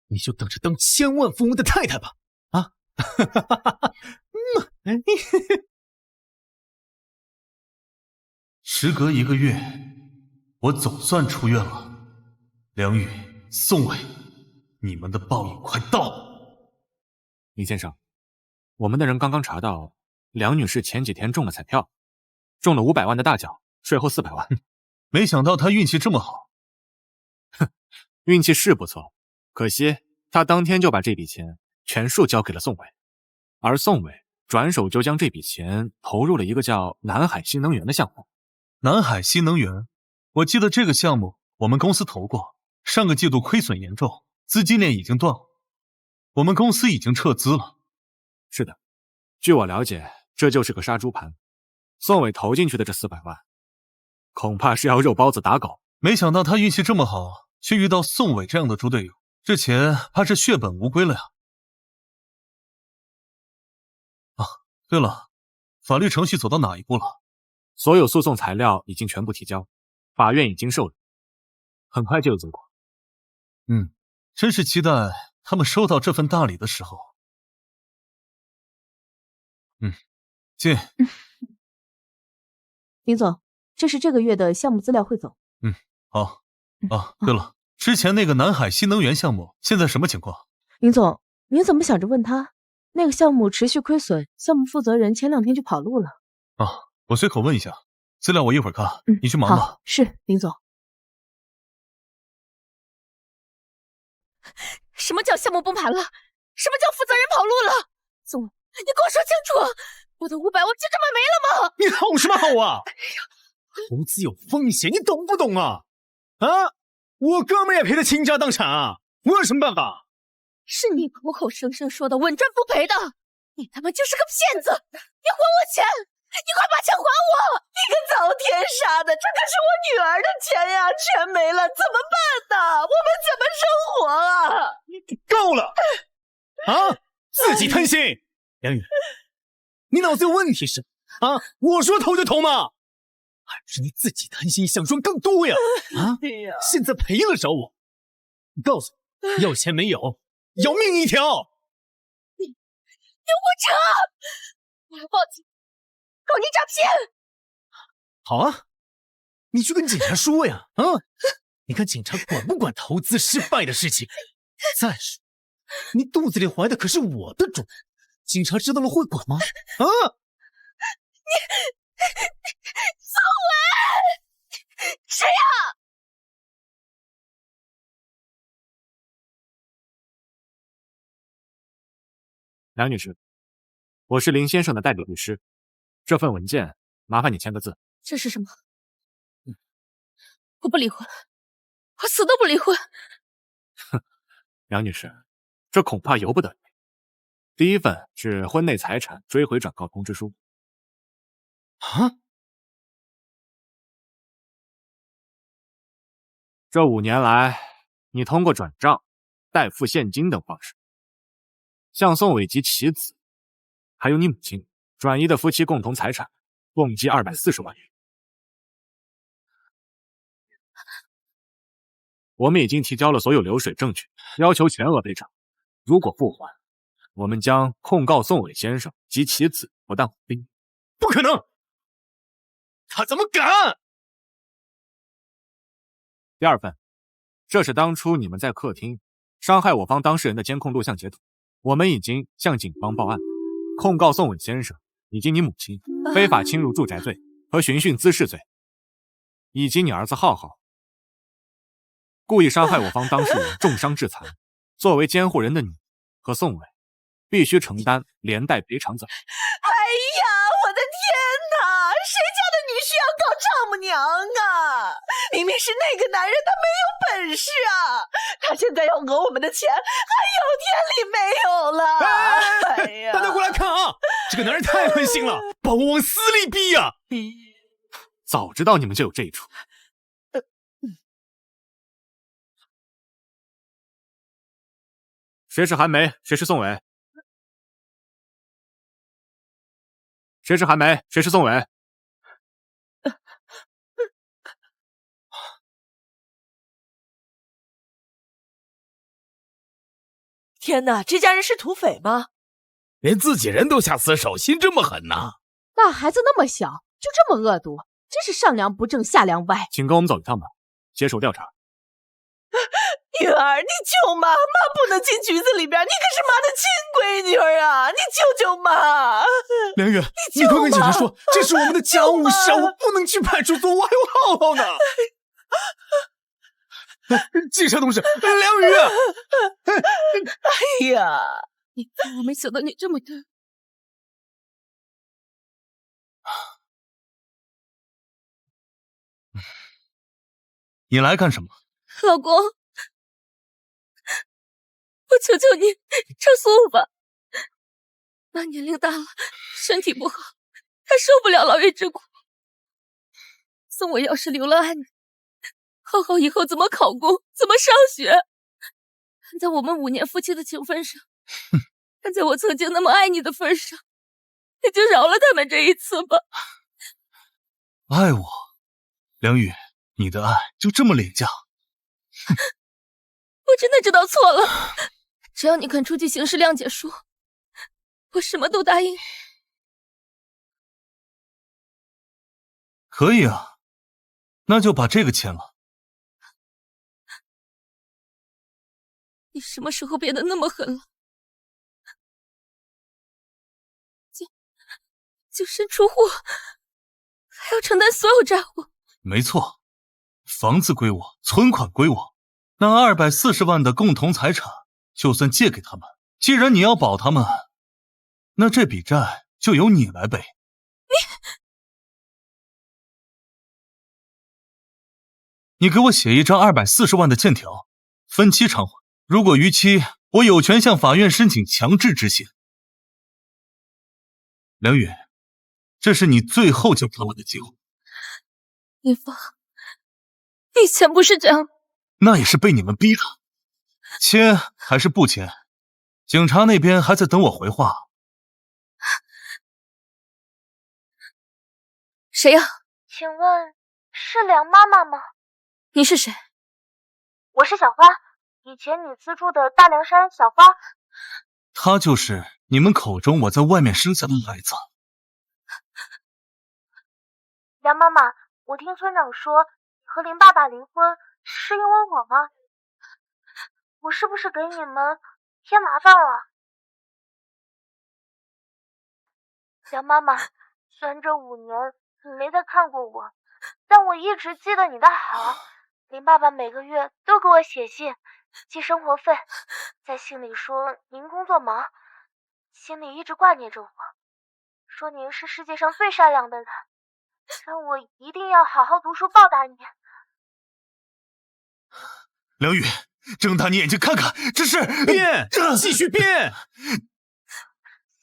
Speaker 3: 你就等着当千万富翁的太太吧。啊，
Speaker 1: 时隔1个月，我总算出院了。梁宇、宋伟，你们的报应快到！
Speaker 8: 李先生，我们的人刚刚查到，梁女士前几天中了彩票，中了500万的大奖，税后400万。
Speaker 1: 没想到她运气这么好。
Speaker 8: 哼，运气是不错，可惜她当天就把这笔钱全数交给了宋伟，而宋伟转手就将这笔钱投入了一个叫南海新能源的项目。
Speaker 1: 南海新能源，我记得这个项目我们公司投过，上个季度亏损严重，资金链已经断了，我们公司已经撤资了。
Speaker 8: 是的，据我了解，这就是个杀猪盘。宋伟投进去的这400万，恐怕是要肉包子打狗。
Speaker 1: 没想到他运气这么好，却遇到宋伟这样的猪队友，这钱怕是血本无归了呀。啊，对了，法律程序走到哪一步了？
Speaker 8: 所有诉讼材料已经全部提交，法院已经受理，很快就有结果。
Speaker 1: 真是期待他们收到这份大礼的时候。进。
Speaker 9: 林总，这是这个月的项目资料汇总。
Speaker 1: 好。啊，对了，之前那个南海新能源项目现在什么情况？
Speaker 9: 林总，您怎么想着问他？那个项目持续亏损，项目负责人前2天就跑路了。
Speaker 1: 啊，我随口问一下，资料我一会儿看，你去忙吧。
Speaker 9: 好，是林总。
Speaker 4: 什么叫项目崩盘了？什么叫负责人跑路了？宋伟，你给我说清楚，我的500万就这么没了吗？
Speaker 3: 你吼什么吼啊？投资有风险，你懂不懂啊？啊，我哥们也赔得倾家荡产啊，我有什么办法？
Speaker 4: 是你口口声声说的稳赚不赔的，你他妈就是个骗子！你还我钱！你快把钱还我！
Speaker 7: 你个遭天杀的，这可是我女儿的钱呀，全没了，怎么办呢？我们怎么生活啊？
Speaker 3: 够了！啊，自己贪心！梁宇，你脑子有问题是？啊，我说投就投吗？还是你自己贪心，想赚更多呀？啊，现在赔了找我，你告诉我，要钱没有，要命一条！
Speaker 4: 你胡扯！我要报警！告你诈骗！
Speaker 3: 好啊，你去跟警察说呀！啊，你看警察管不管投资失败的事情？再说，你肚子里怀的可是我的种，警察知道了会管吗？啊！
Speaker 4: 宋伟，谁呀？
Speaker 8: 梁女士，我是林先生的代理律师，这份文件麻烦你签个字。
Speaker 4: 这是什么？我不离婚，我死都不离婚。
Speaker 8: 哼，梁女士，这恐怕由不得你。第一份是婚内财产追回转告通知书。
Speaker 3: 啊？
Speaker 8: 这5年来，你通过转账、代付现金等方式，向宋伟及其子，还有你母亲转移的夫妻共同财产，共计240万元。我们已经提交了所有流水证据，要求全额赔偿。如果不还，我们将控告宋伟先生及其子不当婚姻。
Speaker 3: 不可能！他怎么敢？
Speaker 8: 第二份，这是当初你们在客厅伤害我方当事人的监控录像截图。我们已经向警方报案，控告宋伟先生以及你母亲非法侵入住宅罪和寻衅滋事罪，以及你儿子浩浩故意伤害我方当事人重伤致残。作为监护人的你和宋伟必须承担连带赔偿责任。
Speaker 7: 哎呀，我的天哪！谁家的女婿要搞丈母娘啊？明明是那个男人，他没有本事啊！他现在要讹我们的钱，还有天理没有了！哎呀，
Speaker 3: 大家过来看啊！这个男人太狠心了，把我往死里逼呀！
Speaker 8: 早知道你们就有这一出。谁是韩梅？谁是宋伟？谁是韩梅？谁是宋伟？
Speaker 7: 天哪，这家人是土匪吗？
Speaker 10: 连自己人都下死手，心这么狠呐！
Speaker 9: 那孩子那么小，就这么恶毒，真是上梁不正下梁歪。
Speaker 8: 请跟我们走一趟吧，接受调查。
Speaker 7: 女儿，你救妈！妈不能进局子里边，你可是妈的亲闺女儿啊！你救救妈！
Speaker 3: 梁宇，你快跟警察说，这是我们的家务事啊，我不能去派出所，我还有浩浩呢。警察同志，梁宇！
Speaker 7: 哎呀，
Speaker 4: 我没想到你这么的。
Speaker 1: 你来干什么？
Speaker 4: 老公，我求求你撤诉吧。妈年龄大了，身体不好，她受不了牢狱之苦。宋伟要是留了案，浩浩以后怎么考公，怎么上学？看在我们5年夫妻的情分上，看在我曾经那么爱你的份上，你就饶了他们这一次吧。
Speaker 1: 爱我，梁宇，你的爱就这么廉价？
Speaker 4: 我真的知道错了，只要你肯出具刑事谅解书，我什么都答应。
Speaker 1: 可以啊，那就把这个签了。
Speaker 4: 你什么时候变得那么狠了？净身出户，还要承担所有债务。
Speaker 1: 没错，房子归我，存款归我，那240万的共同财产就算借给他们。既然你要保他们，那这笔债就由你来背。你给我写一张240万的欠条，分期偿还。如果逾期，我有权向法院申请强制执行。梁宇，这是你最后救他们的机会。
Speaker 4: 林峰，以前不是这样。
Speaker 1: 那也是被你们逼的。签还是不签？警察那边还在等我回话。
Speaker 4: 谁呀？
Speaker 6: 请问是梁妈妈吗？
Speaker 4: 你是谁？
Speaker 6: 我是小花，以前你资助的大凉山小花。
Speaker 1: 她就是你们口中我在外面生下的孩子。
Speaker 6: 梁妈妈，我听村长说你和林爸爸离婚是因为我吗？我是不是给你们添麻烦了？梁妈妈，虽然这5年你没再看过我，但我一直记得你的好。林爸爸每个月都给我写信寄生活费，在信里说您工作忙，心里一直挂念着我，说您是世界上最善良的人，让我一定要好好读书报答你。
Speaker 1: 梁宇，睁大你眼睛看看，这是
Speaker 3: 编，继续编。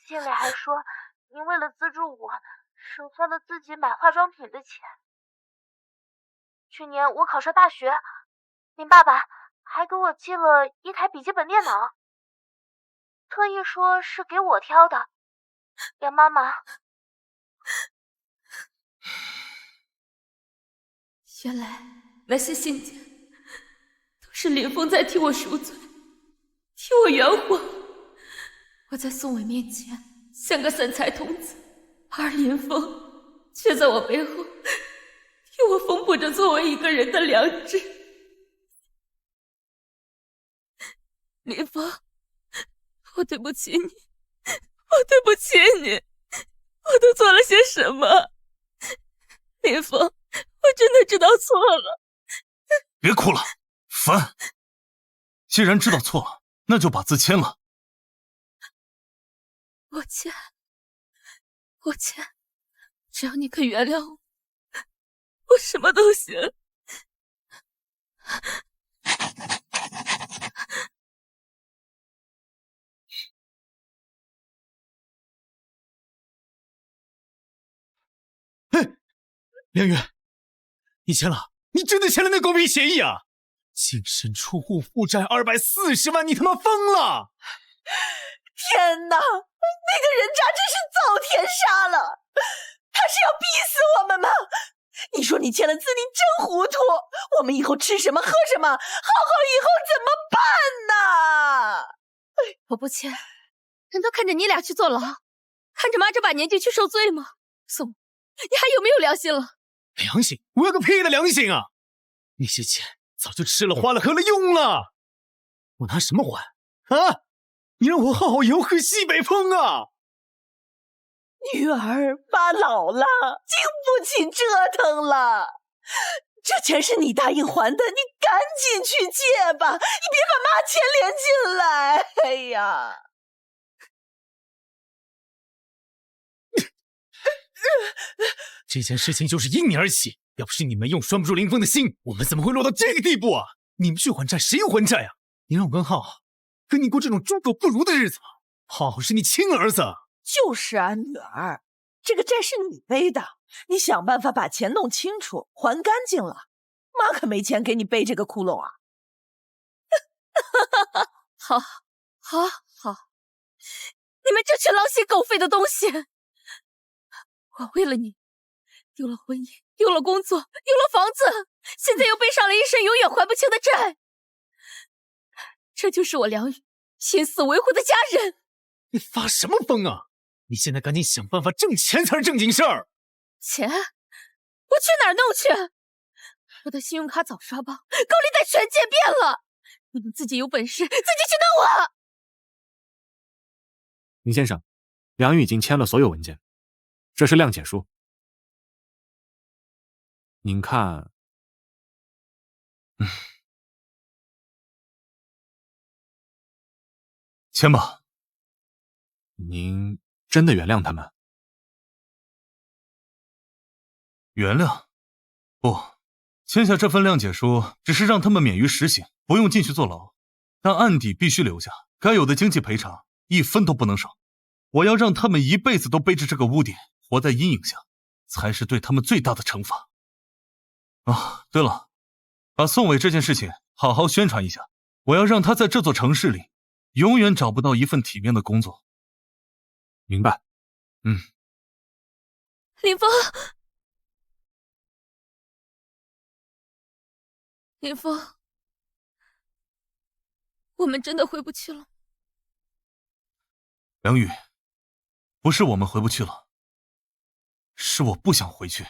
Speaker 6: 信里还说您为了资助我，省下了自己买化妆品的钱。去年我考上大学，林爸爸还给我寄了一台笔记本电脑，特意说是给我挑的。梁妈妈，
Speaker 4: 原来那些信件都是林峰在替我赎罪，替我圆谎。我在宋伟面前像个散财童子，而林峰却在我背后替我缝补着作为一个人的良知。林峰，我对不起你，我对不起你，我都做了些什么？林峰，我真的知道错了。
Speaker 1: 别哭了，烦。既然知道错了，那就把字签了。
Speaker 4: 我签，只要你肯原谅我，我什么都行。
Speaker 3: 梁宇，你签了？你真的签了那狗屁协议啊？净身出户负债240万，你他妈疯了！
Speaker 7: 天哪，那个人渣真是遭天杀了！他是要逼死我们吗？你说你签了字，你真糊涂！我们以后吃什么喝什么，浩浩以后怎么办呢？
Speaker 4: 我不签，难道看着你俩去坐牢，看着妈这把年纪去受罪吗？宋，你还有没有良心了？
Speaker 3: 良心？我有个屁的良心啊！那些钱早就吃了花了喝了用了，我拿什么还啊？你让我浩浩以后喝西北风啊！
Speaker 7: 女儿，爸老了，经不起折腾了。这钱是你答应还的，你赶紧去借吧，你别把妈牵连进来。哎呀！
Speaker 3: 这件事情就是因你而起，要不是你们用拴不住林峰的心，我们怎么会落到这个地步啊？你们去还债，谁还债啊？你让我跟浩浩跟你过这种猪狗不如的日子吗？浩浩是你亲儿子。
Speaker 7: 就是啊，女儿，这个债是你背的，你想办法把钱弄清楚，还干净了。妈可没钱给你背这个窟窿啊！
Speaker 4: 好，你们这群狼心狗肺的东西！我为了你，丢了婚姻，丢了工作，丢了房子，现在又背上了一身永远还不清的债。这就是我梁宇心死维护的家人。
Speaker 3: 你发什么疯啊？你现在赶紧想办法挣钱才是正经事儿。
Speaker 4: 钱？我去哪儿弄去？我的信用卡早刷爆，高利贷全借遍了。你们自己有本事，自己去弄我！
Speaker 8: 林先生，梁宇已经签了所有文件，这是谅解书。您看，
Speaker 1: 签吧。
Speaker 8: 您真的原谅他们？
Speaker 1: 原谅？不，签下这份谅解书，只是让他们免于实刑，不用进去坐牢，但案底必须留下，该有的经济赔偿1分都不能少。我要让他们一辈子都背着这个污点，活在阴影下，才是对他们最大的惩罚。啊，对了，把宋伟这件事情好好宣传一下，我要让他在这座城市里永远找不到一份体面的工作。
Speaker 8: 明白。
Speaker 4: 林峰，林峰，我们真的回不去了。
Speaker 1: 梁宇，不是我们回不去了，是我不想回去。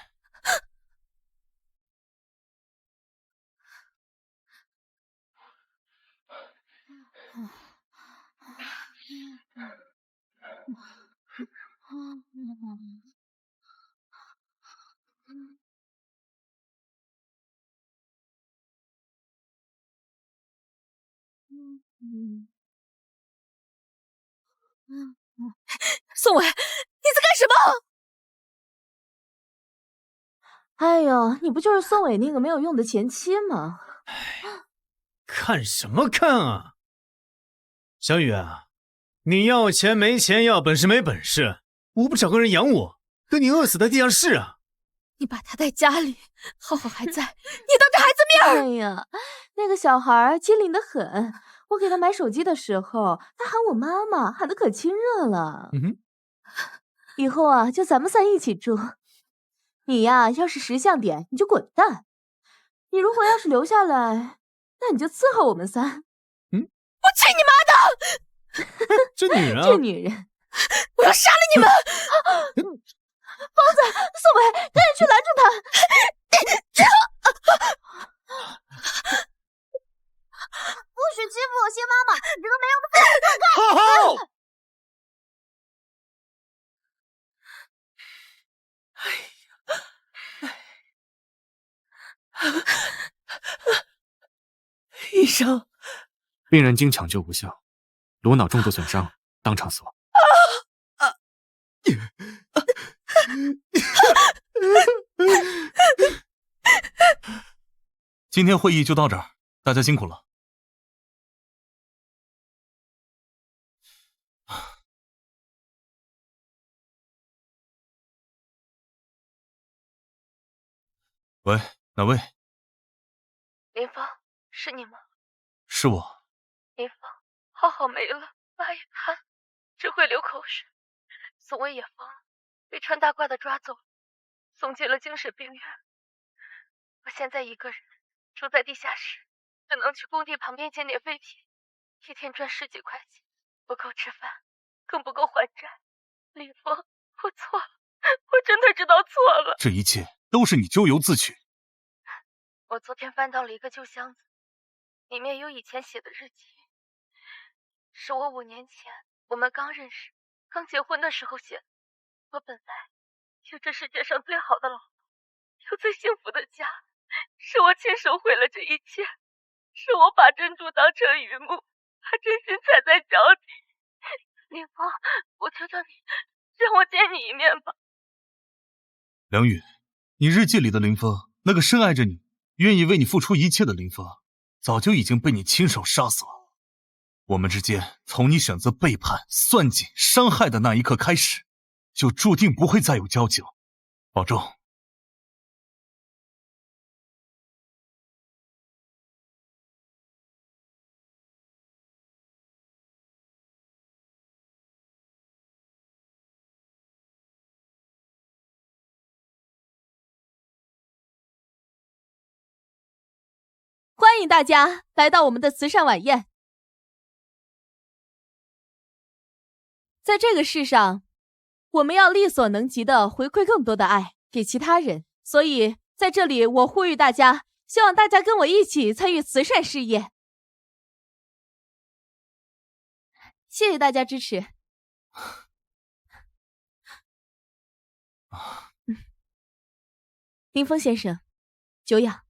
Speaker 4: 宋伟，你在干什么？
Speaker 9: 哎呦，你不就是宋伟那个没有用的前妻吗？
Speaker 3: 看什么看啊！小雨啊，你要钱没钱，要本事没本事，我不找个人养我，跟你饿死在地上是啊！
Speaker 4: 你把他带家里，浩浩还在，你当着孩子面
Speaker 9: 哎呀，那个小孩机灵得很。我给他买手机的时候，他喊我妈妈，喊得可亲热了。以后啊，就咱们3一起住。你呀，要是识相点，你就滚蛋；你如果要是留下来，那你就伺候我们3。
Speaker 4: 我去你妈的！
Speaker 3: 这女人啊，
Speaker 9: 这女人，
Speaker 4: 我要杀了你们！
Speaker 9: 疯子，宋伟，赶紧去拦住他！
Speaker 6: 不许欺负我新妈妈！你这个没用的废物！放开！
Speaker 7: 医生，
Speaker 8: 病人经抢救无效，颅脑重度损伤，当场死亡。
Speaker 1: 今天会议就到这儿，大家辛苦了。喂，哪位？
Speaker 5: 林峰，是你吗？
Speaker 1: 是我。
Speaker 5: 林峰，浩浩没了，妈也瘫，只会流口水。宋伟也疯了，被穿大褂的抓走，送进了精神病院。我现在一个人住在地下室，只能去工地旁边捡点废品，一天赚10几块钱，不够吃饭，更不够还债。林峰，我错了，我真的知道错了。
Speaker 1: 这一切都是你咎由自取。
Speaker 5: 我昨天翻到了一个旧箱子，里面有以前写的日记，是我5年前我们刚认识、刚结婚的时候写的。我本来有这世界上最好的老婆，有最幸福的家，是我亲手毁了这一切，是我把珍珠当成榆木，把真心踩在脚底。林峰，我求求你，让我见你一面吧。
Speaker 1: 梁宇，你日记里的林峰，那个深爱着你、愿意为你付出一切的林峰，早就已经被你亲手杀死了。我们之间，从你选择背叛、算计、伤害的那一刻开始，就注定不会再有交集了。保重。
Speaker 9: 欢迎大家来到我们的慈善晚宴。在这个世上，我们要力所能及的回馈更多的爱给其他人，所以在这里我呼吁大家，希望大家跟我一起参与慈善事业。谢谢大家支持。林峰先生，久仰，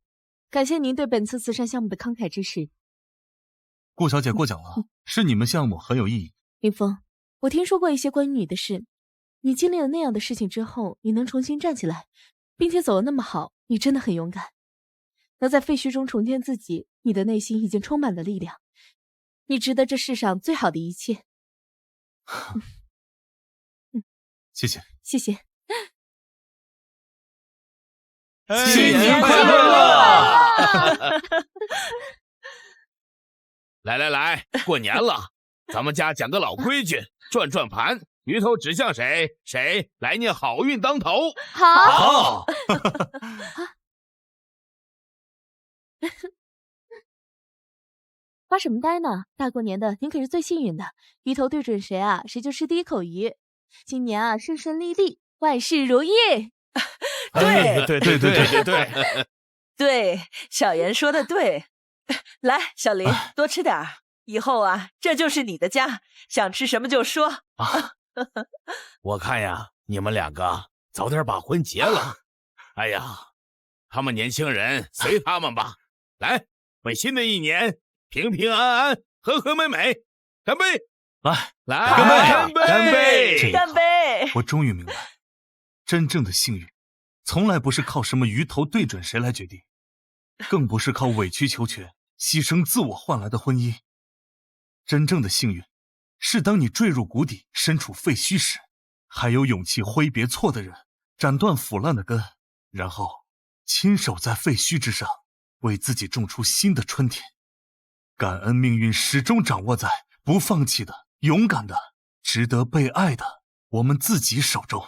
Speaker 9: 感谢您对本次慈善项目的慷慨支持。
Speaker 1: 顾小姐过奖了，是你们项目很有意义。
Speaker 9: 林峰，我听说过一些关于你的事，你经历了那样的事情之后，你能重新站起来，并且走得那么好，你真的很勇敢。能在废墟中重建自己，你的内心已经充满了力量，你值得这世上最好的一切。
Speaker 1: 谢谢，
Speaker 9: 谢谢。
Speaker 10: 新年快乐！来，过年了，咱们家讲个老规矩，转盘，鱼头指向谁，谁来年好运当头。
Speaker 9: 好。发什么呆呢？大过年的，您可是最幸运的，鱼头对准谁啊，谁就吃第一口鱼。今年啊，顺顺利利，万事如意。
Speaker 10: 对，
Speaker 7: 对，小妍说的对。来，小林，多吃点儿。以后啊，这就是你的家，想吃什么就说。
Speaker 10: 我看呀，你们两个早点把婚结了。哎呀，他们年轻人随他们吧。来，为新的一年平平安安、和和美美，干杯！
Speaker 1: 来，
Speaker 10: 干杯！
Speaker 7: 干杯！
Speaker 1: 我终于明白，真正的幸运，从来不是靠什么鱼头对准谁来决定，更不是靠委曲求全、牺牲自我换来的婚姻。真正的幸运，是当你坠入谷底、身处废墟时，还有勇气挥别错的人，斩断腐烂的根，然后亲手在废墟之上，为自己种出新的春天。感恩命运始终掌握在不放弃的、勇敢的、值得被爱的我们自己手中。